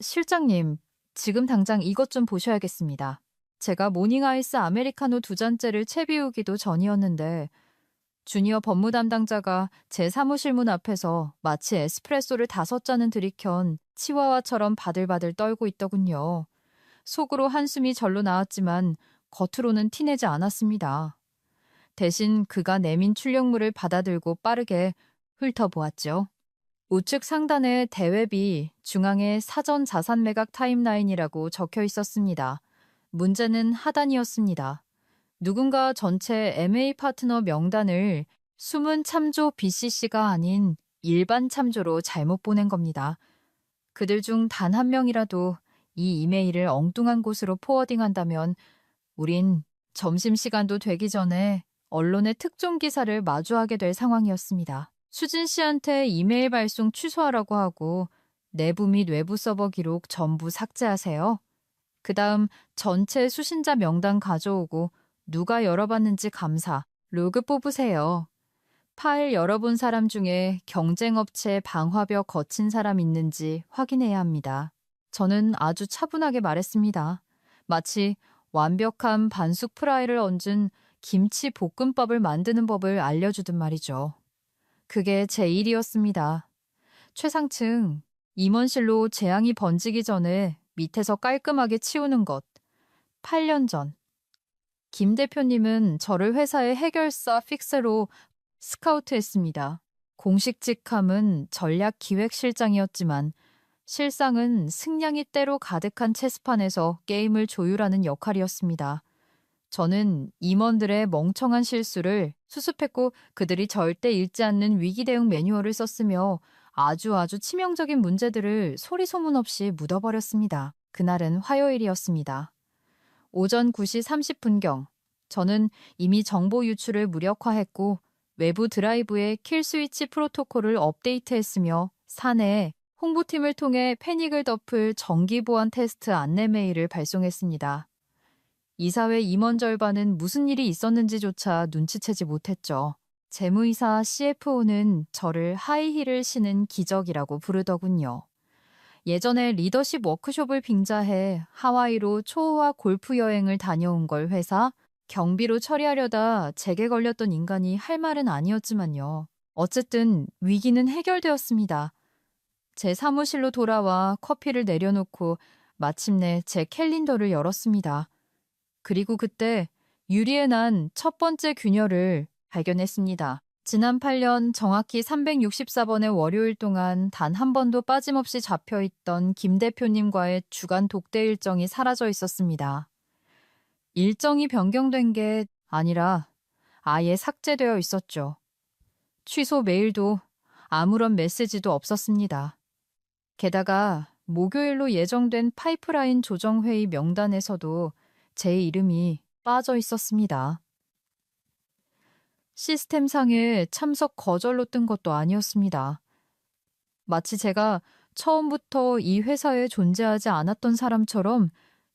실장님, 지금 당장 이것 좀 보셔야겠습니다. 제가 모닝아이스 아메리카노 두 잔째를 채 비우기도 전이었는데 주니어 법무 담당자가 제 사무실 문 앞에서 마치 에스프레소를 5잔은 들이켠 치와와처럼 바들바들 떨고 있더군요. 속으로 한숨이 절로 나왔지만 겉으로는 티내지 않았습니다. 대신 그가 내민 출력물을 받아들고 빠르게 훑어보았죠. 우측 상단에 대외비, 중앙에 사전 자산 매각 타임라인이라고 적혀 있었습니다. 문제는 하단이었습니다. 누군가 전체 MA 파트너 명단을 숨은 참조 BCC가 아닌 일반 참조로 잘못 보낸 겁니다. 그들 중 단 한 명이라도 이 이메일을 엉뚱한 곳으로 포워딩한다면 우린 점심시간도 되기 전에 언론의 특종 기사를 마주하게 될 상황이었습니다. 수진 씨한테 이메일 발송 취소하라고 하고 내부 및 외부 서버 기록 전부 삭제하세요. 그 다음 전체 수신자 명단 가져오고 누가 열어봤는지 감사, 로그 뽑으세요. 파일 열어본 사람 중에 경쟁업체 방화벽 거친 사람 있는지 확인해야 합니다. 저는 아주 차분하게 말했습니다. 마치 완벽한 반숙 프라이를 얹은 김치 볶음밥을 만드는 법을 알려주든 말이죠. 그게 제 일이었습니다. 최상층, 임원실로 재앙이 번지기 전에 밑에서 깔끔하게 치우는 것. 8년 전. 김 대표님은 저를 회사의 해결사 픽스로 스카우트했습니다. 공식 직함은 전략기획실장이었지만 실상은 승량이 때로 가득한 체스판에서 게임을 조율하는 역할이었습니다. 저는 임원들의 멍청한 실수를 수습했고 그들이 절대 읽지 않는 위기 대응 매뉴얼을 썼으며 아주 치명적인 문제들을 소리 소문 없이 묻어버렸습니다. 그날은 화요일이었습니다. 오전 9시 30분경 저는 이미 정보 유출을 무력화했고 외부 드라이브의 킬 스위치 프로토콜을 업데이트했으며 사내에 홍보팀을 통해 패닉을 덮을 정기 보안 테스트 안내 메일을 발송했습니다. 이사회 임원 절반은 무슨 일이 있었는지조차 눈치채지 못했죠. 재무이사 CFO는 저를 하이힐을 신은 기적이라고 부르더군요. 예전에 리더십 워크숍을 빙자해 하와이로 초호화 골프 여행을 다녀온 걸 회사 경비로 처리하려다 제게 걸렸던 인간이 할 말은 아니었지만요. 어쨌든 위기는 해결되었습니다. 제 사무실로 돌아와 커피를 내려놓고 마침내 제 캘린더를 열었습니다. 그리고 그때 유리에 난 첫 번째 균열을 발견했습니다. 지난 8년 정확히 364번의 월요일 동안 단 한 번도 빠짐없이 잡혀있던 김 대표님과의 주간 독대 일정이 사라져 있었습니다. 일정이 변경된 게 아니라 아예 삭제되어 있었죠. 취소 메일도 아무런 메시지도 없었습니다. 게다가 목요일로 예정된 파이프라인 조정회의 명단에서도 제 이름이 빠져 있었습니다. 시스템상에 참석 거절로 뜬 것도 아니었습니다. 마치 제가 처음부터 이 회사에 존재하지 않았던 사람처럼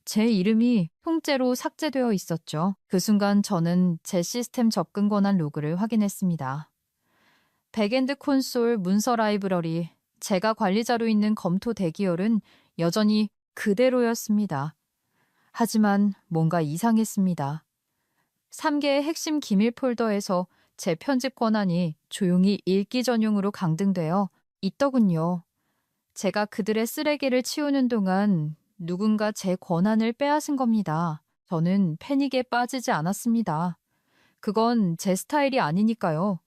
제 이름이 통째로 삭제되어 있었죠. 그 순간 저는 제 시스템 접근 권한 로그를 확인했습니다. 백엔드 콘솔 문서 라이브러리, 제가 관리자로 있는 검토 대기열은 여전히 그대로였습니다. 하지만 뭔가 이상했습니다. 3개의 핵심 기밀 폴더에서 제 편집 권한이 조용히 읽기 전용으로 강등되어 있더군요. 제가 그들의 쓰레기를 치우는 동안 누군가 제 권한을 빼앗은 겁니다. 저는 패닉에 빠지지 않았습니다. 그건 제 스타일이 아니니까요.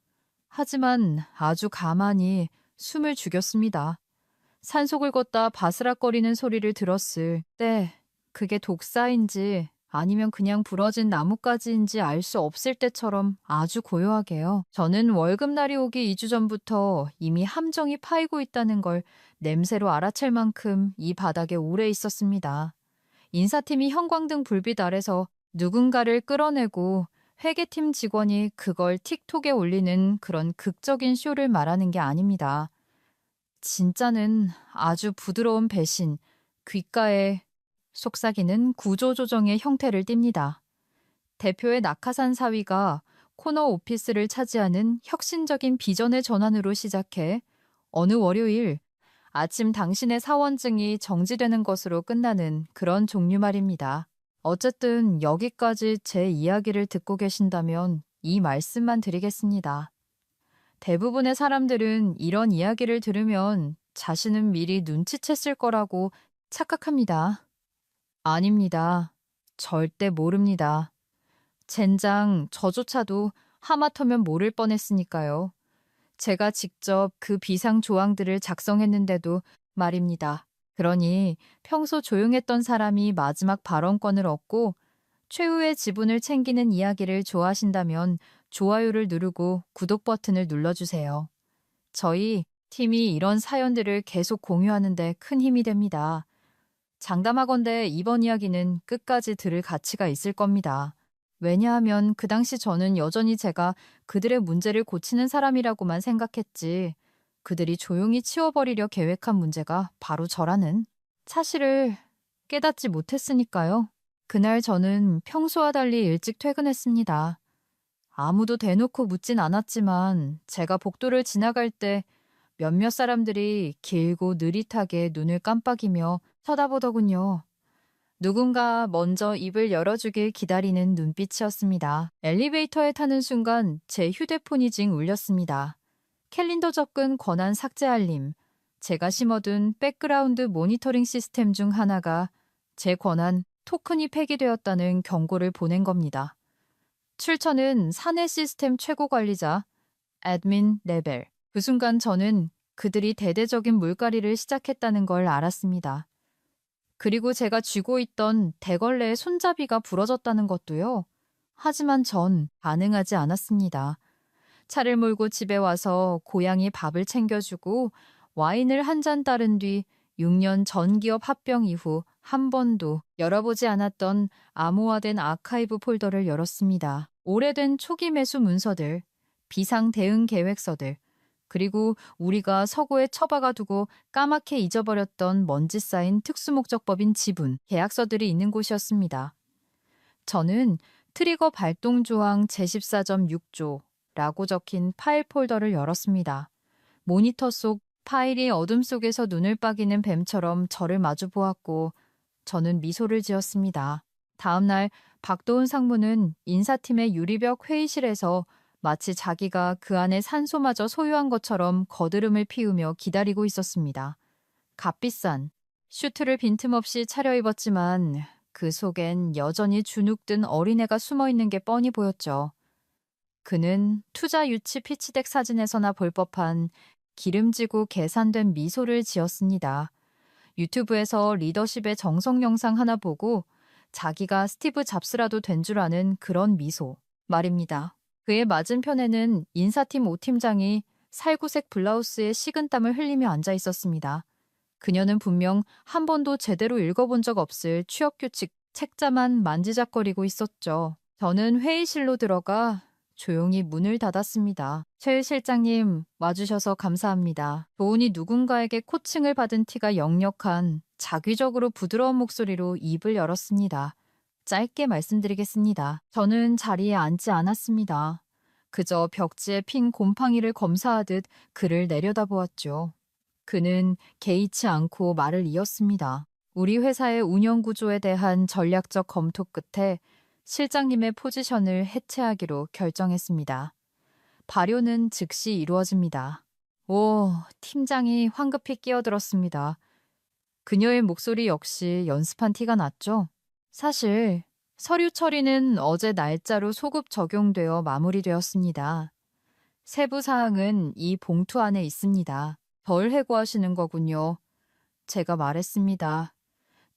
하지만 아주 가만히 숨을 죽였습니다. 산속을 걷다 바스락거리는 소리를 들었을 때 그게 독사인지 아니면 그냥 부러진 나뭇가지인지 알 수 없을 때처럼 아주 고요하게요. 저는 월급날이 오기 2주 전부터 이미 함정이 파이고 있다는 걸 냄새로 알아챌 만큼 이 바닥에 오래 있었습니다. 인사팀이 형광등 불빛 아래서 누군가를 끌어내고 회계팀 직원이 그걸 틱톡에 올리는 그런 극적인 쇼를 말하는 게 아닙니다. 진짜는 아주 부드러운 배신, 귓가에 속삭이는 구조조정의 형태를 띱니다. 대표의 낙하산 사위가 코너 오피스를 차지하는 혁신적인 비전의 전환으로 시작해 어느 월요일 아침 당신의 사원증이 정지되는 것으로 끝나는 그런 종류 말입니다. 어쨌든 여기까지 제 이야기를 듣고 계신다면 이 말씀만 드리겠습니다. 대부분의 사람들은 이런 이야기를 들으면 자신은 미리 눈치챘을 거라고 착각합니다. 아닙니다. 절대 모릅니다. 젠장 저조차도 하마터면 모를 뻔했으니까요. 제가 직접 그 비상 조항들을 작성했는데도 말입니다. 그러니 평소 조용했던 사람이 마지막 발언권을 얻고 최후의 지분을 챙기는 이야기를 좋아하신다면 좋아요를 누르고 구독 버튼을 눌러주세요. 저희 팀이 이런 사연들을 계속 공유하는데 큰 힘이 됩니다. 장담하건대 이번 이야기는 끝까지 들을 가치가 있을 겁니다. 왜냐하면 그 당시 저는 여전히 제가 그들의 문제를 고치는 사람이라고만 생각했지, 그들이 조용히 치워버리려 계획한 문제가 바로 저라는 사실을 깨닫지 못했으니까요. 그날 저는 평소와 달리 일찍 퇴근했습니다. 아무도 대놓고 묻진 않았지만 제가 복도를 지나갈 때 몇몇 사람들이 길고 느릿하게 눈을 깜빡이며 쳐다보더군요. 누군가 먼저 입을 열어주길 기다리는 눈빛이었습니다. 엘리베이터에 타는 순간 제 휴대폰이 징 울렸습니다. 캘린더 접근 권한 삭제 알림. 제가 심어둔 백그라운드 모니터링 시스템 중 하나가 제 권한 토큰이 폐기되었다는 경고를 보낸 겁니다. 출처는 사내 시스템 최고 관리자 애드민 레벨. 그 순간 저는 그들이 대대적인 물갈이를 시작했다는 걸 알았습니다. 그리고 제가 쥐고 있던 대걸레의 손잡이가 부러졌다는 것도요. 하지만 전 반응하지 않았습니다. 차를 몰고 집에 와서 고양이 밥을 챙겨주고 와인을 한 잔 따른 뒤 6년 전 기업 합병 이후 한 번도 열어보지 않았던 암호화된 아카이브 폴더를 열었습니다. 오래된 초기 매수 문서들, 비상 대응 계획서들, 그리고 우리가 서고에 처박아 두고 까맣게 잊어버렸던 먼지 쌓인 특수목적법인 지분, 계약서들이 있는 곳이었습니다. 저는 트리거 발동 조항 제14.6조라고 적힌 파일 폴더를 열었습니다. 모니터 속 파일이 어둠 속에서 눈을 빠기는 뱀처럼 저를 마주 보았고 저는 미소를 지었습니다. 다음 날 박도훈 상무는 인사팀의 유리벽 회의실에서 마치 자기가 그 안에 산소마저 소유한 것처럼 거드름을 피우며 기다리고 있었습니다. 값비싼 슈트를 빈틈없이 차려입었지만 그 속엔 여전히 주눅든 어린애가 숨어있는 게 뻔히 보였죠. 그는 투자 유치 피치덱 사진에서나 볼 법한 기름지고 계산된 미소를 지었습니다. 유튜브에서 리더십의 정석 영상 하나 보고 자기가 스티브 잡스라도 된 줄 아는 그런 미소 말입니다. 그의 맞은편에는 인사팀 5팀장이 살구색 블라우스에 식은땀을 흘리며 앉아 있었습니다. 그녀는 분명 한 번도 제대로 읽어본 적 없을 취업규칙 책자만 만지작거리고 있었죠. 저는 회의실로 들어가 조용히 문을 닫았습니다. 최 실장님, 와주셔서 감사합니다. 도훈이 누군가에게 코칭을 받은 티가 역력한 자기적으로 부드러운 목소리로 입을 열었습니다. 짧게 말씀드리겠습니다. 저는 자리에 앉지 않았습니다. 그저 벽지에 핀 곰팡이를 검사하듯 그를 내려다보았죠. 그는 개의치 않고 말을 이었습니다. 우리 회사의 운영 구조에 대한 전략적 검토 끝에 실장님의 포지션을 해체하기로 결정했습니다. 발효는 즉시 이루어집니다. 오, 팀장이 황급히 끼어들었습니다. 그녀의 목소리 역시 연습한 티가 났죠. 사실 서류 처리는 어제 날짜로 소급 적용되어 마무리되었습니다. 세부 사항은 이 봉투 안에 있습니다. 덜 해고하시는 거군요. 제가 말했습니다.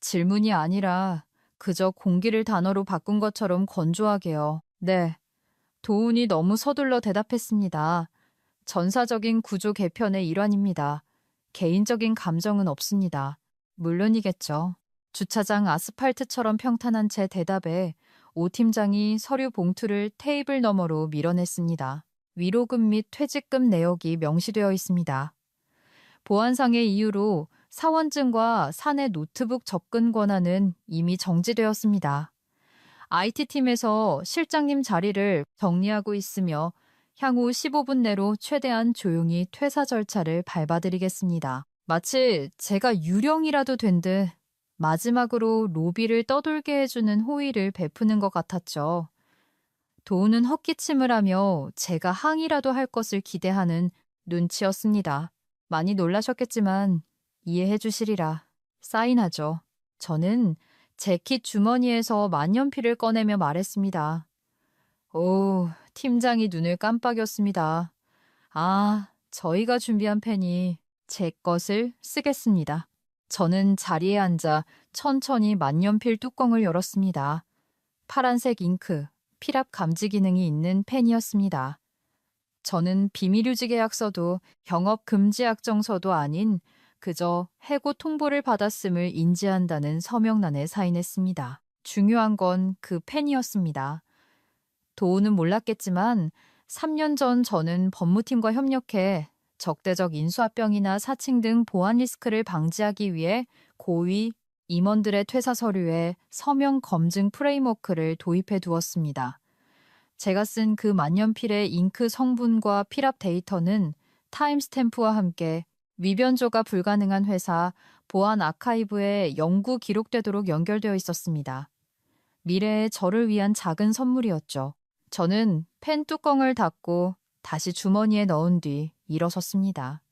질문이 아니라 그저 공기를 단어로 바꾼 것처럼 건조하게요. 네. 도훈이 너무 서둘러 대답했습니다. 전사적인 구조 개편의 일환입니다. 개인적인 감정은 없습니다. 물론이겠죠. 주차장 아스팔트처럼 평탄한 제 대답에 오 팀장이 서류 봉투를 테이블 너머로 밀어냈습니다. 위로금 및 퇴직금 내역이 명시되어 있습니다. 보안상의 이유로 사원증과 사내 노트북 접근 권한은 이미 정지되었습니다. IT팀에서 실장님 자리를 정리하고 있으며 향후 15분 내로 최대한 조용히 퇴사 절차를 밟아드리겠습니다. 마치 제가 유령이라도 된 듯 마지막으로 로비를 떠돌게 해주는 호의를 베푸는 것 같았죠. 도우는 헛기침을 하며 제가 항의라도 할 것을 기대하는 눈치였습니다. 많이 놀라셨겠지만 이해해 주시리라. 사인하죠. 저는 재킷 주머니에서 만년필을 꺼내며 말했습니다. 오, 팀장이 눈을 깜빡였습니다. 아, 저희가 준비한 펜이 제 것을 쓰겠습니다. 저는 자리에 앉아 천천히 만년필 뚜껑을 열었습니다. 파란색 잉크, 필압 감지 기능이 있는 펜이었습니다. 저는 비밀유지 계약서도 영업 금지 약정서도 아닌 그저 해고 통보를 받았음을 인지한다는 서명란에 사인했습니다. 중요한 건 그 펜이었습니다. 도우는 몰랐겠지만 3년 전 저는 법무팀과 협력해 적대적 인수합병이나 사칭 등 보안 리스크를 방지하기 위해 고위 임원들의 퇴사 서류에 서명 검증 프레임워크를 도입해 두었습니다. 제가 쓴 그 만년필의 잉크 성분과 필압 데이터는 타임스탬프와 함께 위변조가 불가능한 회사 보안 아카이브에 영구 기록되도록 연결되어 있었습니다. 미래의 저를 위한 작은 선물이었죠. 저는 펜 뚜껑을 닫고 다시 주머니에 넣은 뒤 일어섰습니다.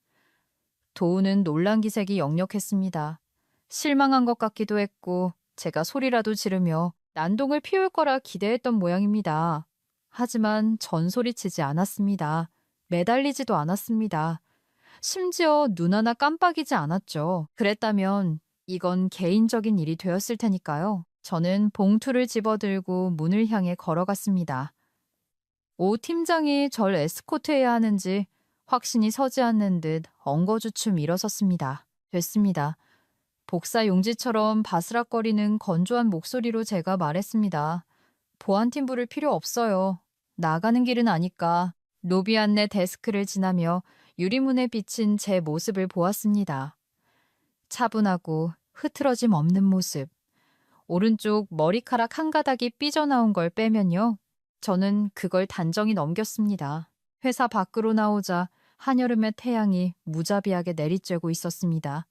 도우는 놀란 기색이 역력했습니다. 실망한 것 같기도 했고 제가 소리라도 지르며 난동을 피울 거라 기대했던 모양입니다. 하지만 전소리치지 않았습니다. 매달리지도 않았습니다. 심지어 눈 하나 깜빡이지 않았죠. 그랬다면 이건 개인적인 일이 되었을 테니까요. 저는 봉투를 집어들고 문을 향해 걸어갔습니다. 오 팀장이 절 에스코트해야 하는지 확신이 서지 않는 듯 엉거주춤 일어섰습니다. 됐습니다. 복사 용지처럼 바스락거리는 건조한 목소리로 제가 말했습니다. 보안팀 부를 필요 없어요. 나가는 길은 아니까. 로비 안내 데스크를 지나며 유리문에 비친 제 모습을 보았습니다. 차분하고 흐트러짐 없는 모습. 오른쪽 머리카락 한 가닥이 삐져나온 걸 빼면요. 저는 그걸 단정히 넘겼습니다. 회사 밖으로 나오자 한여름의 태양이 무자비하게 내리쬐고 있었습니다.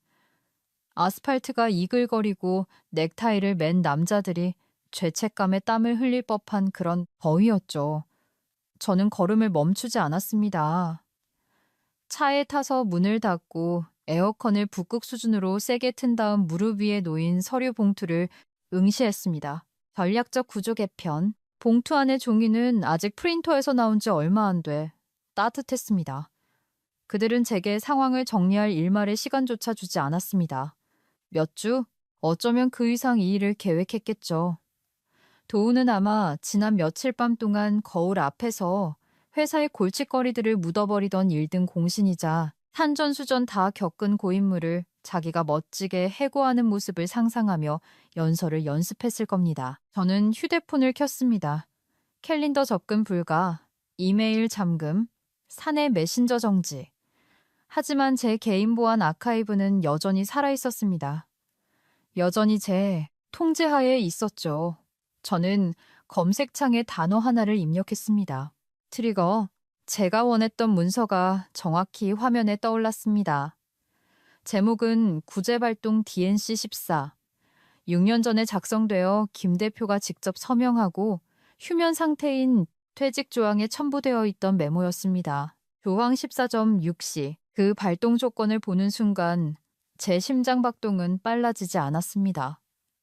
아스팔트가 이글거리고 넥타이를 맨 남자들이 죄책감에 땀을 흘릴 법한 그런 더위였죠. 저는 걸음을 멈추지 않았습니다. 차에 타서 문을 닫고 에어컨을 북극 수준으로 세게 튼 다음 무릎 위에 놓인 서류 봉투를 응시했습니다. 전략적 구조 개편. 봉투 안의 종이는 아직 프린터에서 나온 지 얼마 안 돼 따뜻했습니다. 그들은 제게 상황을 정리할 일말의 시간조차 주지 않았습니다. 몇 주? 어쩌면 그 이상 이 일을 계획했겠죠. 도우는 아마 지난 며칠 밤 동안 거울 앞에서 회사의 골칫거리들을 묻어버리던 일등 공신이자 산전수전 다 겪은 고인물을 자기가 멋지게 해고하는 모습을 상상하며 연설을 연습했을 겁니다. 저는 휴대폰을 켰습니다. 캘린더 접근 불가, 이메일 잠금, 사내 메신저 정지. 하지만 제 개인 보안 아카이브는 여전히 살아있었습니다. 여전히 제 통제하에 있었죠. 저는 검색창에 단어 하나를 입력했습니다. 트리거. 제가 원했던 문서가 정확히 화면에 떠올랐습니다. 제목은 구제발동 DNC14. 6년 전에 작성되어 김 대표가 직접 서명하고 휴면 상태인 퇴직 조항에 첨부되어 있던 메모였습니다. 조항 14.6시 그 발동 조건을 보는 순간 제 심장 박동은 빨라지지 않았습니다.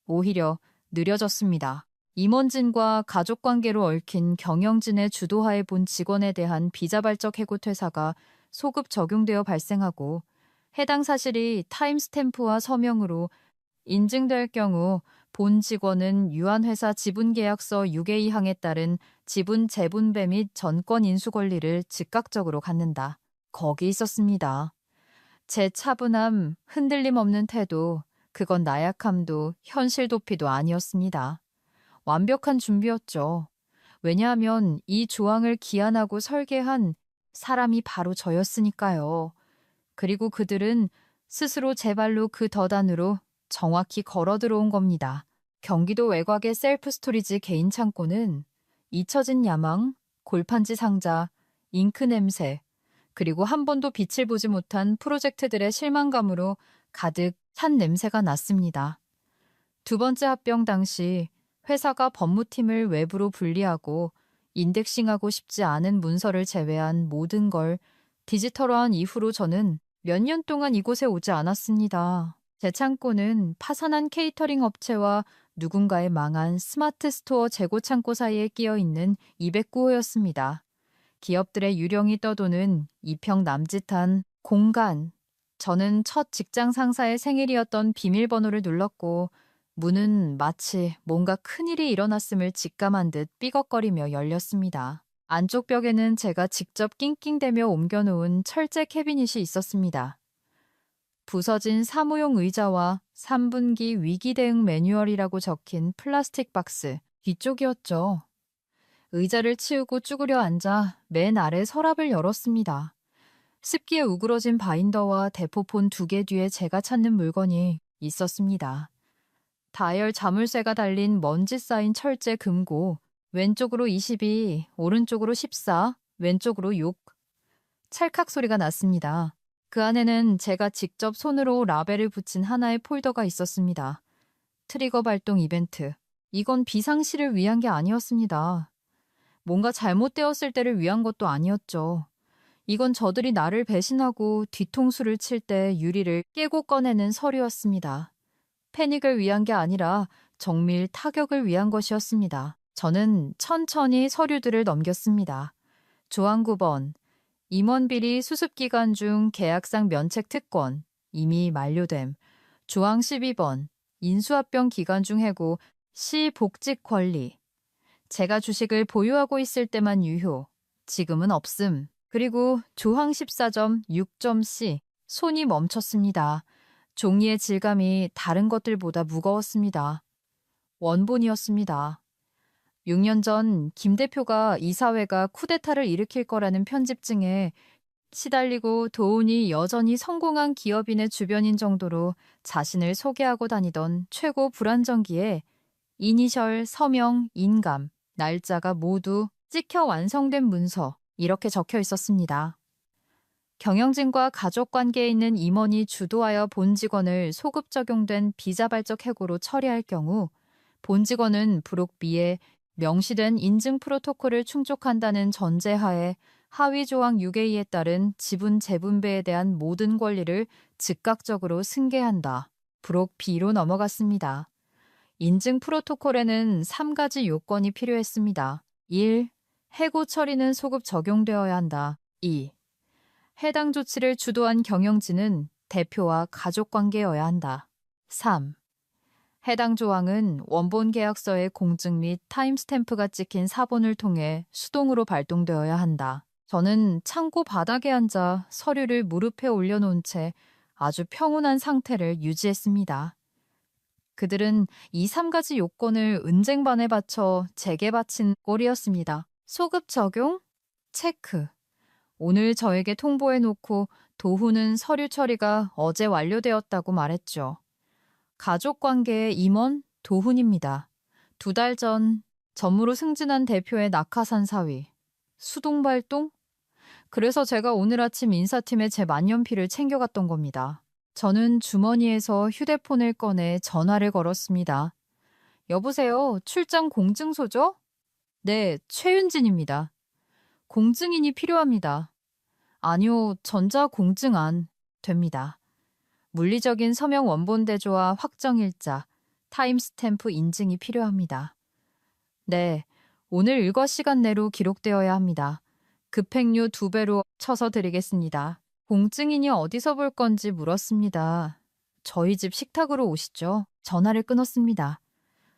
오히려 느려졌습니다. 임원진과 가족관계로 얽힌 경영진의 주도하에 본 직원에 대한 비자발적 해고 퇴사가 소급 적용되어 발생하고 해당 사실이 타임스탬프와 서명으로 인증될 경우 본 직원은 유한회사 지분계약서 6A 항에 따른 지분 재분배 및 전권 인수 권리를 즉각적으로 갖는다. 거기 있었습니다. 제 차분함, 흔들림 없는 태도, 그건 나약함도 현실 도피도 아니었습니다. 완벽한 준비였죠. 왜냐하면 이 조항을 기한하고 설계한 사람이 바로 저였으니까요. 그리고 그들은 스스로 제 발로 그 덫안으로 정확히 걸어 들어온 겁니다. 경기도 외곽의 셀프 스토리지 개인 창고는 잊혀진 야망, 골판지 상자, 잉크 냄새, 그리고 한 번도 빛을 보지 못한 프로젝트들의 실망감으로 가득 찬 냄새가 났습니다. 두 번째 합병 당시 회사가 법무팀을 외부로 분리하고 인덱싱하고 싶지 않은 문서를 제외한 모든 걸 디지털화한 이후로 저는 몇 년 동안 이곳에 오지 않았습니다. 제 창고는 파산한 케이터링 업체와 누군가의 망한 스마트 스토어 재고 창고 사이에 끼어 있는 209호였습니다. 기업들의 유령이 떠도는 이평 남짓한 공간. 저는 첫 직장 상사의 생일이었던 비밀번호를 눌렀고 문은 마치 뭔가 큰일이 일어났음을 직감한 듯 삐걱거리며 열렸습니다. 안쪽 벽에는 제가 직접 낑낑대며 옮겨놓은 철제 캐비닛이 있었습니다. 부서진 사무용 의자와 3분기 위기 대응 매뉴얼이라고 적힌 플라스틱 박스 뒤쪽이었죠. 의자를 치우고 쭈그려 앉아 맨 아래 서랍을 열었습니다. 습기에 우그러진 바인더와 대포폰 2개 뒤에 제가 찾는 물건이 있었습니다. 다이얼 자물쇠가 달린 먼지 쌓인 철제 금고, 왼쪽으로 22, 오른쪽으로 14, 왼쪽으로 6. 찰칵 소리가 났습니다. 그 안에는 제가 직접 손으로 라벨을 붙인 하나의 폴더가 있었습니다. 트리거 발동 이벤트. 이건 비상시를 위한 게 아니었습니다. 뭔가 잘못되었을 때를 위한 것도 아니었죠. 이건 저들이 나를 배신하고 뒤통수를 칠 때 유리를 깨고 꺼내는 서류였습니다. 패닉을 위한 게 아니라 정밀 타격을 위한 것이었습니다. 저는 천천히 서류들을 넘겼습니다. 조항 9번. 임원비리 수습기간 중 계약상 면책 특권. 이미 만료됨. 조항 12번. 인수합병 기간 중 해고 시 복직 권리. 제가 주식을 보유하고 있을 때만 유효. 지금은 없음. 그리고 조항 14점 6.c. 손이 멈췄습니다. 종이의 질감이 다른 것들보다 무거웠습니다. 원본이었습니다. 6년 전 김 대표가 이사회가 쿠데타를 일으킬 거라는 편집증에 시달리고 도운이 여전히 성공한 기업인의 주변인 정도로 자신을 소개하고 다니던 최고 불안정기에 이니셜, 서명, 인감, 날짜가 모두 찍혀 완성된 문서 이렇게 적혀 있었습니다. 경영진과 가족관계에 있는 임원이 주도하여 본 직원을 소급 적용된 비자발적 해고로 처리할 경우 본 직원은 부록비에 명시된 인증 프로토콜을 충족한다는 전제하에 하위 조항 6A에 따른 지분 재분배에 대한 모든 권리를 즉각적으로 승계한다. 부록B로 넘어갔습니다. 인증 프로토콜에는 3가지 요건이 필요했습니다. 1. 해고 처리는 소급 적용되어야 한다. 2. 해당 조치를 주도한 경영진은 대표와 가족관계여야 한다. 3. 해당 조항은 원본 계약서의 공증 및 타임스탬프가 찍힌 사본을 통해 수동으로 발동되어야 한다. 저는 창고 바닥에 앉아 서류를 무릎에 올려놓은 채 아주 평온한 상태를 유지했습니다. 그들은 이 3가지 요건을 은쟁반에 받쳐 제게 바친 꼴이었습니다. 소급 적용? 체크. 오늘 저에게 통보해놓고 도훈은 서류 처리가 어제 완료되었다고 말했죠. 가족관계의 임원 도훈입니다. 2달 전 전무로 승진한 대표의 낙하산 사위. 수동발동? 그래서 제가 오늘 아침 인사팀에 제 만년필을 챙겨갔던 겁니다. 저는 주머니에서 휴대폰을 꺼내 전화를 걸었습니다. 여보세요, 출장 공증소죠? 네, 최윤진입니다. 공증인이 필요합니다. 아니요, 전자공증안 됩니다. 물리적인 서명 원본 대조와 확정일자, 타임스탬프 인증이 필요합니다. 네, 오늘 일과 시간 내로 기록되어야 합니다. 급행료 2배로 쳐서 드리겠습니다. 공증인이 어디서 볼 건지 물었습니다. 저희 집 식탁으로 오시죠. 전화를 끊었습니다.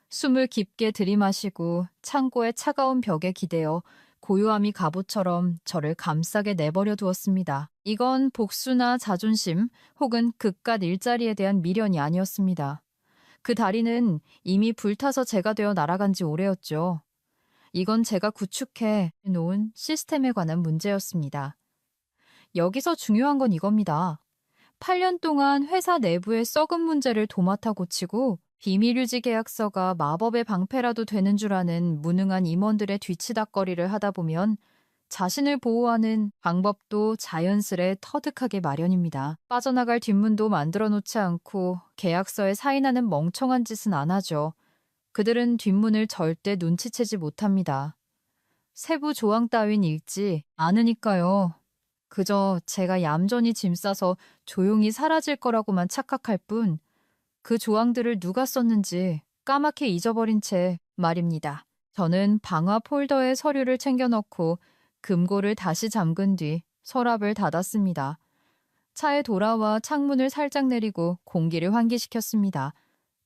숨을 깊게 들이마시고 창고의 차가운 벽에 기대어 고요함이 갑옷처럼 저를 감싸게 내버려 두었습니다. 이건 복수나 자존심 혹은 그깟 일자리에 대한 미련이 아니었습니다. 그 다리는 이미 불타서 제가 되어 날아간 지 오래였죠. 이건 제가 구축해 놓은 시스템에 관한 문제였습니다. 여기서 중요한 건 이겁니다. 8년 동안 회사 내부의 썩은 문제를 도맡아 고치고 비밀유지 계약서가 마법의 방패라도 되는 줄 아는 무능한 임원들의 뒤치다꺼리를 하다 보면 자신을 보호하는 방법도 자연스레 터득하게 마련입니다. 빠져나갈 뒷문도 만들어 놓지 않고 계약서에 사인하는 멍청한 짓은 안 하죠. 그들은 뒷문을 절대 눈치채지 못합니다. 세부 조항 따윈 읽지 않으니까요. 그저 제가 얌전히 짐 싸서 조용히 사라질 거라고만 착각할 뿐, 그 조항들을 누가 썼는지 까맣게 잊어버린 채 말입니다. 저는 방화 폴더에 서류를 챙겨 넣고 금고를 다시 잠근 뒤 서랍을 닫았습니다. 차에 돌아와 창문을 살짝 내리고 공기를 환기시켰습니다.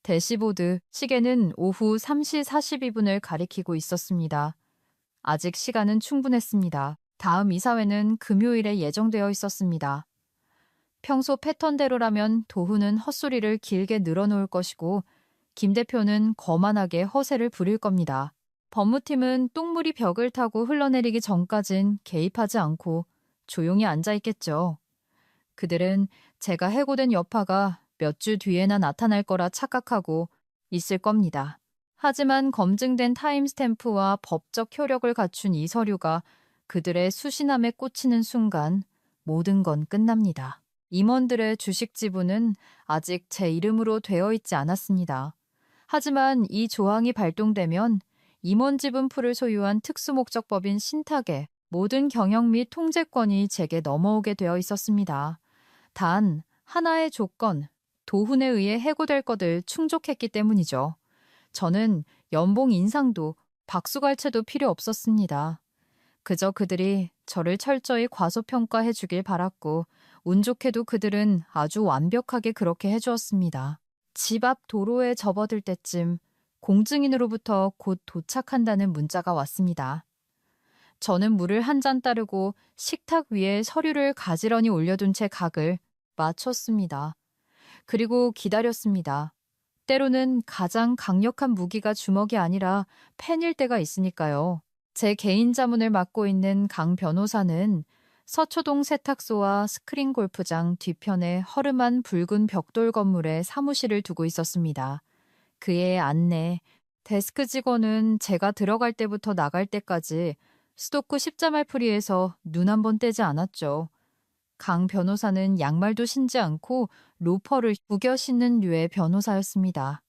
대시보드 시계는 오후 3시 42분을 가리키고 있었습니다. 아직 시간은 충분했습니다. 다음 이사회는 금요일에 예정되어 있었습니다. 평소 패턴대로라면 도훈은 헛소리를 길게 늘어놓을 것이고 김 대표는 거만하게 허세를 부릴 겁니다. 법무팀은 똥물이 벽을 타고 흘러내리기 전까진 개입하지 않고 조용히 앉아 있겠죠. 그들은 제가 해고된 여파가 몇 주 뒤에나 나타날 거라 착각하고 있을 겁니다. 하지만 검증된 타임스탬프와 법적 효력을 갖춘 이 서류가 그들의 수신함에 꽂히는 순간 모든 건 끝납니다. 임원들의 주식 지분은 아직 제 이름으로 되어 있지 않았습니다. 하지만 이 조항이 발동되면 임원 지분풀을 소유한 특수목적법인 신탁의 모든 경영 및 통제권이 제게 넘어오게 되어 있었습니다. 단 하나의 조건, 도훈에 의해 해고될 것을 충족했기 때문이죠. 저는 연봉 인상도 박수갈채도 필요 없었습니다. 그저 그들이 저를 철저히 과소평가해 주길 바랐고 운 좋게도 그들은 아주 완벽하게 그렇게 해주었습니다. 집 앞 도로에 접어들 때쯤 공증인으로부터 곧 도착한다는 문자가 왔습니다. 저는 물을 한 잔 따르고 식탁 위에 서류를 가지런히 올려둔 채 각을 맞췄습니다. 그리고 기다렸습니다. 때로는 가장 강력한 무기가 주먹이 아니라 펜일 때가 있으니까요. 제 개인 자문을 맡고 있는 강 변호사는 서초동 세탁소와 스크린 골프장 뒤편에 허름한 붉은 벽돌 건물에 사무실을 두고 있었습니다. 그의 안내, 데스크 직원은 제가 들어갈 때부터 나갈 때까지 수도쿠 십자말풀이에서 눈 한 번 떼지 않았죠. 강 변호사는 양말도 신지 않고 로퍼를 구겨 신는 류의 변호사였습니다.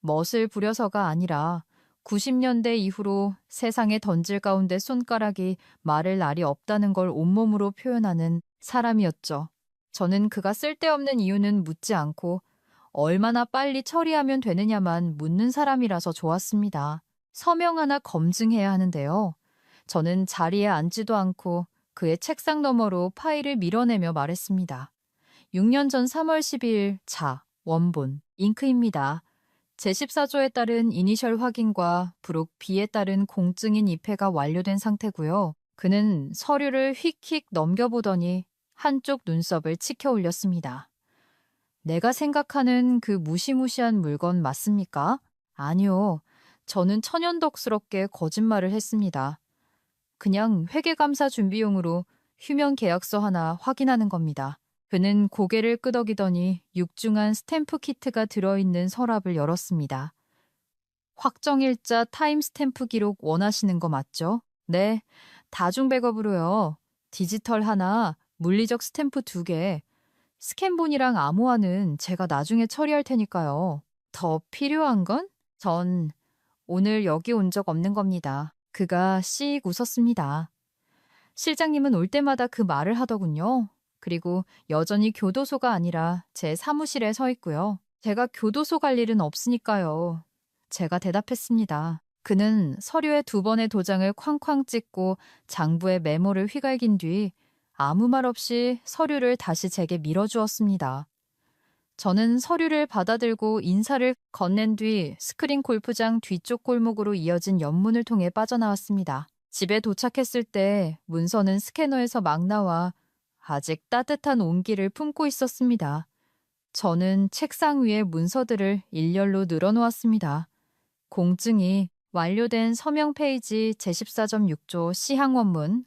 멋을 부려서가 아니라 90년대 이후로 세상에 던질 가운데 손가락이 마를 날이 없다는 걸 온몸으로 표현하는 사람이었죠. 저는 그가 쓸데없는 이유는 묻지 않고 얼마나 빨리 처리하면 되느냐만 묻는 사람이라서 좋았습니다. 서명 하나 검증해야 하는데요. 저는 자리에 앉지도 않고 그의 책상 너머로 파일을 밀어내며 말했습니다. 6년 전 3월 12일 자, 원본, 잉크입니다. 제14조에 따른 이니셜 확인과 부록 B에 따른 공증인 입회가 완료된 상태고요. 그는 서류를 휙휙 넘겨보더니 한쪽 눈썹을 치켜 올렸습니다. 내가 생각하는 그 무시무시한 물건 맞습니까? 아니요. 저는 천연덕스럽게 거짓말을 했습니다. 그냥 회계감사 준비용으로 휴면 계약서 하나 확인하는 겁니다. 그는 고개를 끄덕이더니 육중한 스탬프 키트가 들어있는 서랍을 열었습니다. 확정일자 타임스탬프 기록 원하시는 거 맞죠? 네, 다중백업으로요. 디지털 하나, 물리적 스탬프 2개, 스캔본이랑 암호화는 제가 나중에 처리할 테니까요. 더 필요한 건? 전 오늘 여기 온 적 없는 겁니다. 그가 씩 웃었습니다. 실장님은 올 때마다 그 말을 하더군요. 그리고 여전히 교도소가 아니라 제 사무실에 서 있고요. 제가 교도소 갈 일은 없으니까요. 제가 대답했습니다. 그는 서류에 2번의 도장을 쾅쾅 찍고 장부에 메모를 휘갈긴 뒤 아무 말 없이 서류를 다시 제게 밀어주었습니다. 저는 서류를 받아들고 인사를 건넨 뒤 스크린 골프장 뒤쪽 골목으로 이어진 연문을 통해 빠져나왔습니다. 집에 도착했을 때 문서는 스캐너에서 막 나와 아직 따뜻한 온기를 품고 있었습니다. 저는 책상 위에 문서들을 일렬로 늘어놓았습니다. 공증이 완료된 서명 페이지 제14.6조 시향 원문,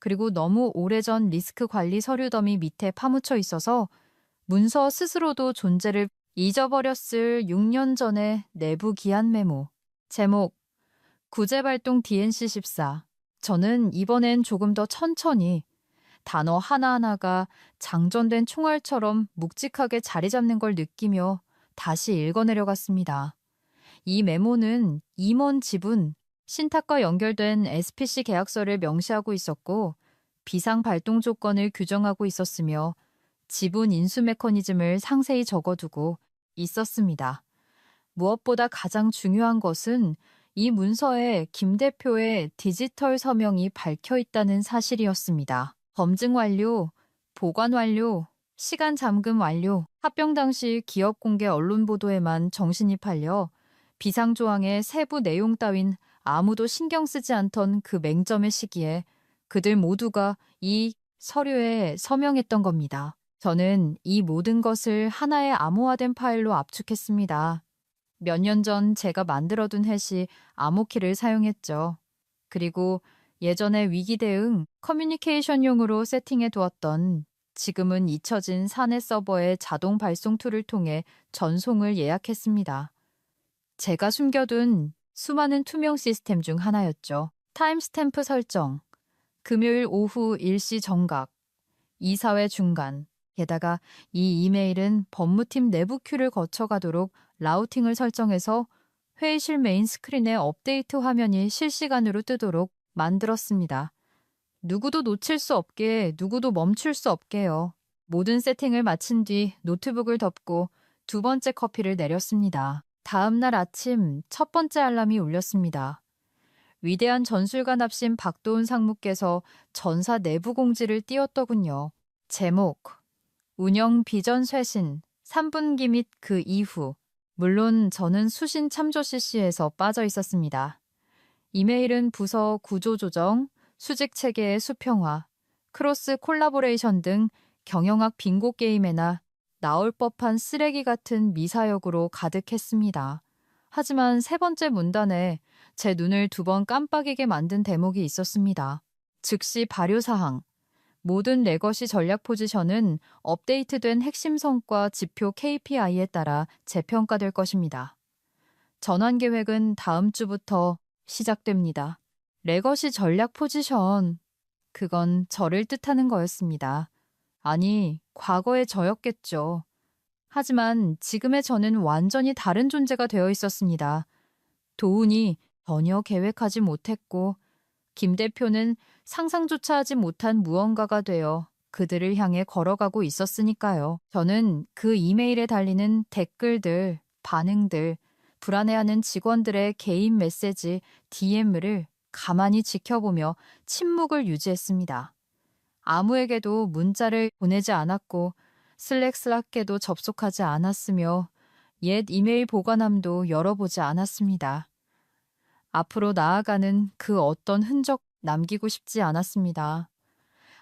그리고 너무 오래전 리스크 관리 서류 더미 밑에 파묻혀 있어서 문서 스스로도 존재를 잊어버렸을 6년 전의 내부 기한 메모. 제목, 구제발동 DNC14. 저는 이번엔 조금 더 천천히 단어 하나하나가 장전된 총알처럼 묵직하게 자리 잡는 걸 느끼며 다시 읽어내려갔습니다. 이 메모는 임원 지분, 신탁과 연결된 SPC 계약서를 명시하고 있었고 비상 발동 조건을 규정하고 있었으며 지분 인수 메커니즘을 상세히 적어두고 있었습니다. 무엇보다 가장 중요한 것은 이 문서에 김 대표의 디지털 서명이 밝혀 있다는 사실이었습니다. 검증 완료, 보관 완료, 시간 잠금 완료, 합병 당시 기업 공개 언론 보도에만 정신이 팔려 비상조항의 세부 내용 따윈 아무도 신경 쓰지 않던 그 맹점의 시기에 그들 모두가 이 서류에 서명했던 겁니다. 저는 이 모든 것을 하나의 암호화된 파일로 압축했습니다. 몇 년 전 제가 만들어둔 해시 암호키를 사용했죠. 그리고 예전에 위기 대응 커뮤니케이션용으로 세팅해 두었던 지금은 잊혀진 사내 서버의 자동 발송 툴을 통해 전송을 예약했습니다. 제가 숨겨둔 수많은 투명 시스템 중 하나였죠. 타임스탬프 설정, 금요일 오후 일시 정각, 이사회 중간, 게다가 이 이메일은 법무팀 내부 큐를 거쳐가도록 라우팅을 설정해서 회의실 메인 스크린에 업데이트 화면이 실시간으로 뜨도록 만들었습니다. 누구도 놓칠 수 없게, 누구도 멈출 수 없게요. 모든 세팅을 마친 뒤 노트북을 덮고 두 번째 커피를 내렸습니다. 다음 날 아침 첫 번째 알람이 울렸습니다. 위대한 전술관합신 박도훈 상무께서 전사 내부 공지를 띄웠더군요. 제목, 운영 비전 쇄신, 3분기 및 그 이후. 물론 저는 수신 참조 CC에서 빠져 있었습니다. 이메일은 부서 구조 조정, 수직 체계의 수평화, 크로스 콜라보레이션 등 경영학 빙고 게임에나 나올 법한 쓰레기 같은 미사역으로 가득했습니다. 하지만 세 번째 문단에 제 눈을 두 번 깜빡이게 만든 대목이 있었습니다. 즉시 발효사항. 모든 레거시 전략 포지션은 업데이트된 핵심 성과 지표 KPI에 따라 재평가될 것입니다. 전환 계획은 다음 주부터 시작됩니다. 레거시 전략 포지션. 그건 저를 뜻하는 거였습니다. 아니, 과거의 저였겠죠. 하지만 지금의 저는 완전히 다른 존재가 되어 있었습니다. 도훈이 전혀 계획하지 못했고 김 대표는 상상조차 하지 못한 무언가가 되어 그들을 향해 걸어가고 있었으니까요. 저는 그 이메일에 달리는 댓글들, 반응들, 불안해하는 직원들의 개인 메시지, DM을 가만히 지켜보며 침묵을 유지했습니다. 아무에게도 문자를 보내지 않았고 슬랙스랍게도 접속하지 않았으며 옛 이메일 보관함도 열어보지 않았습니다. 앞으로 나아가는 그 어떤 흔적 남기고 싶지 않았습니다.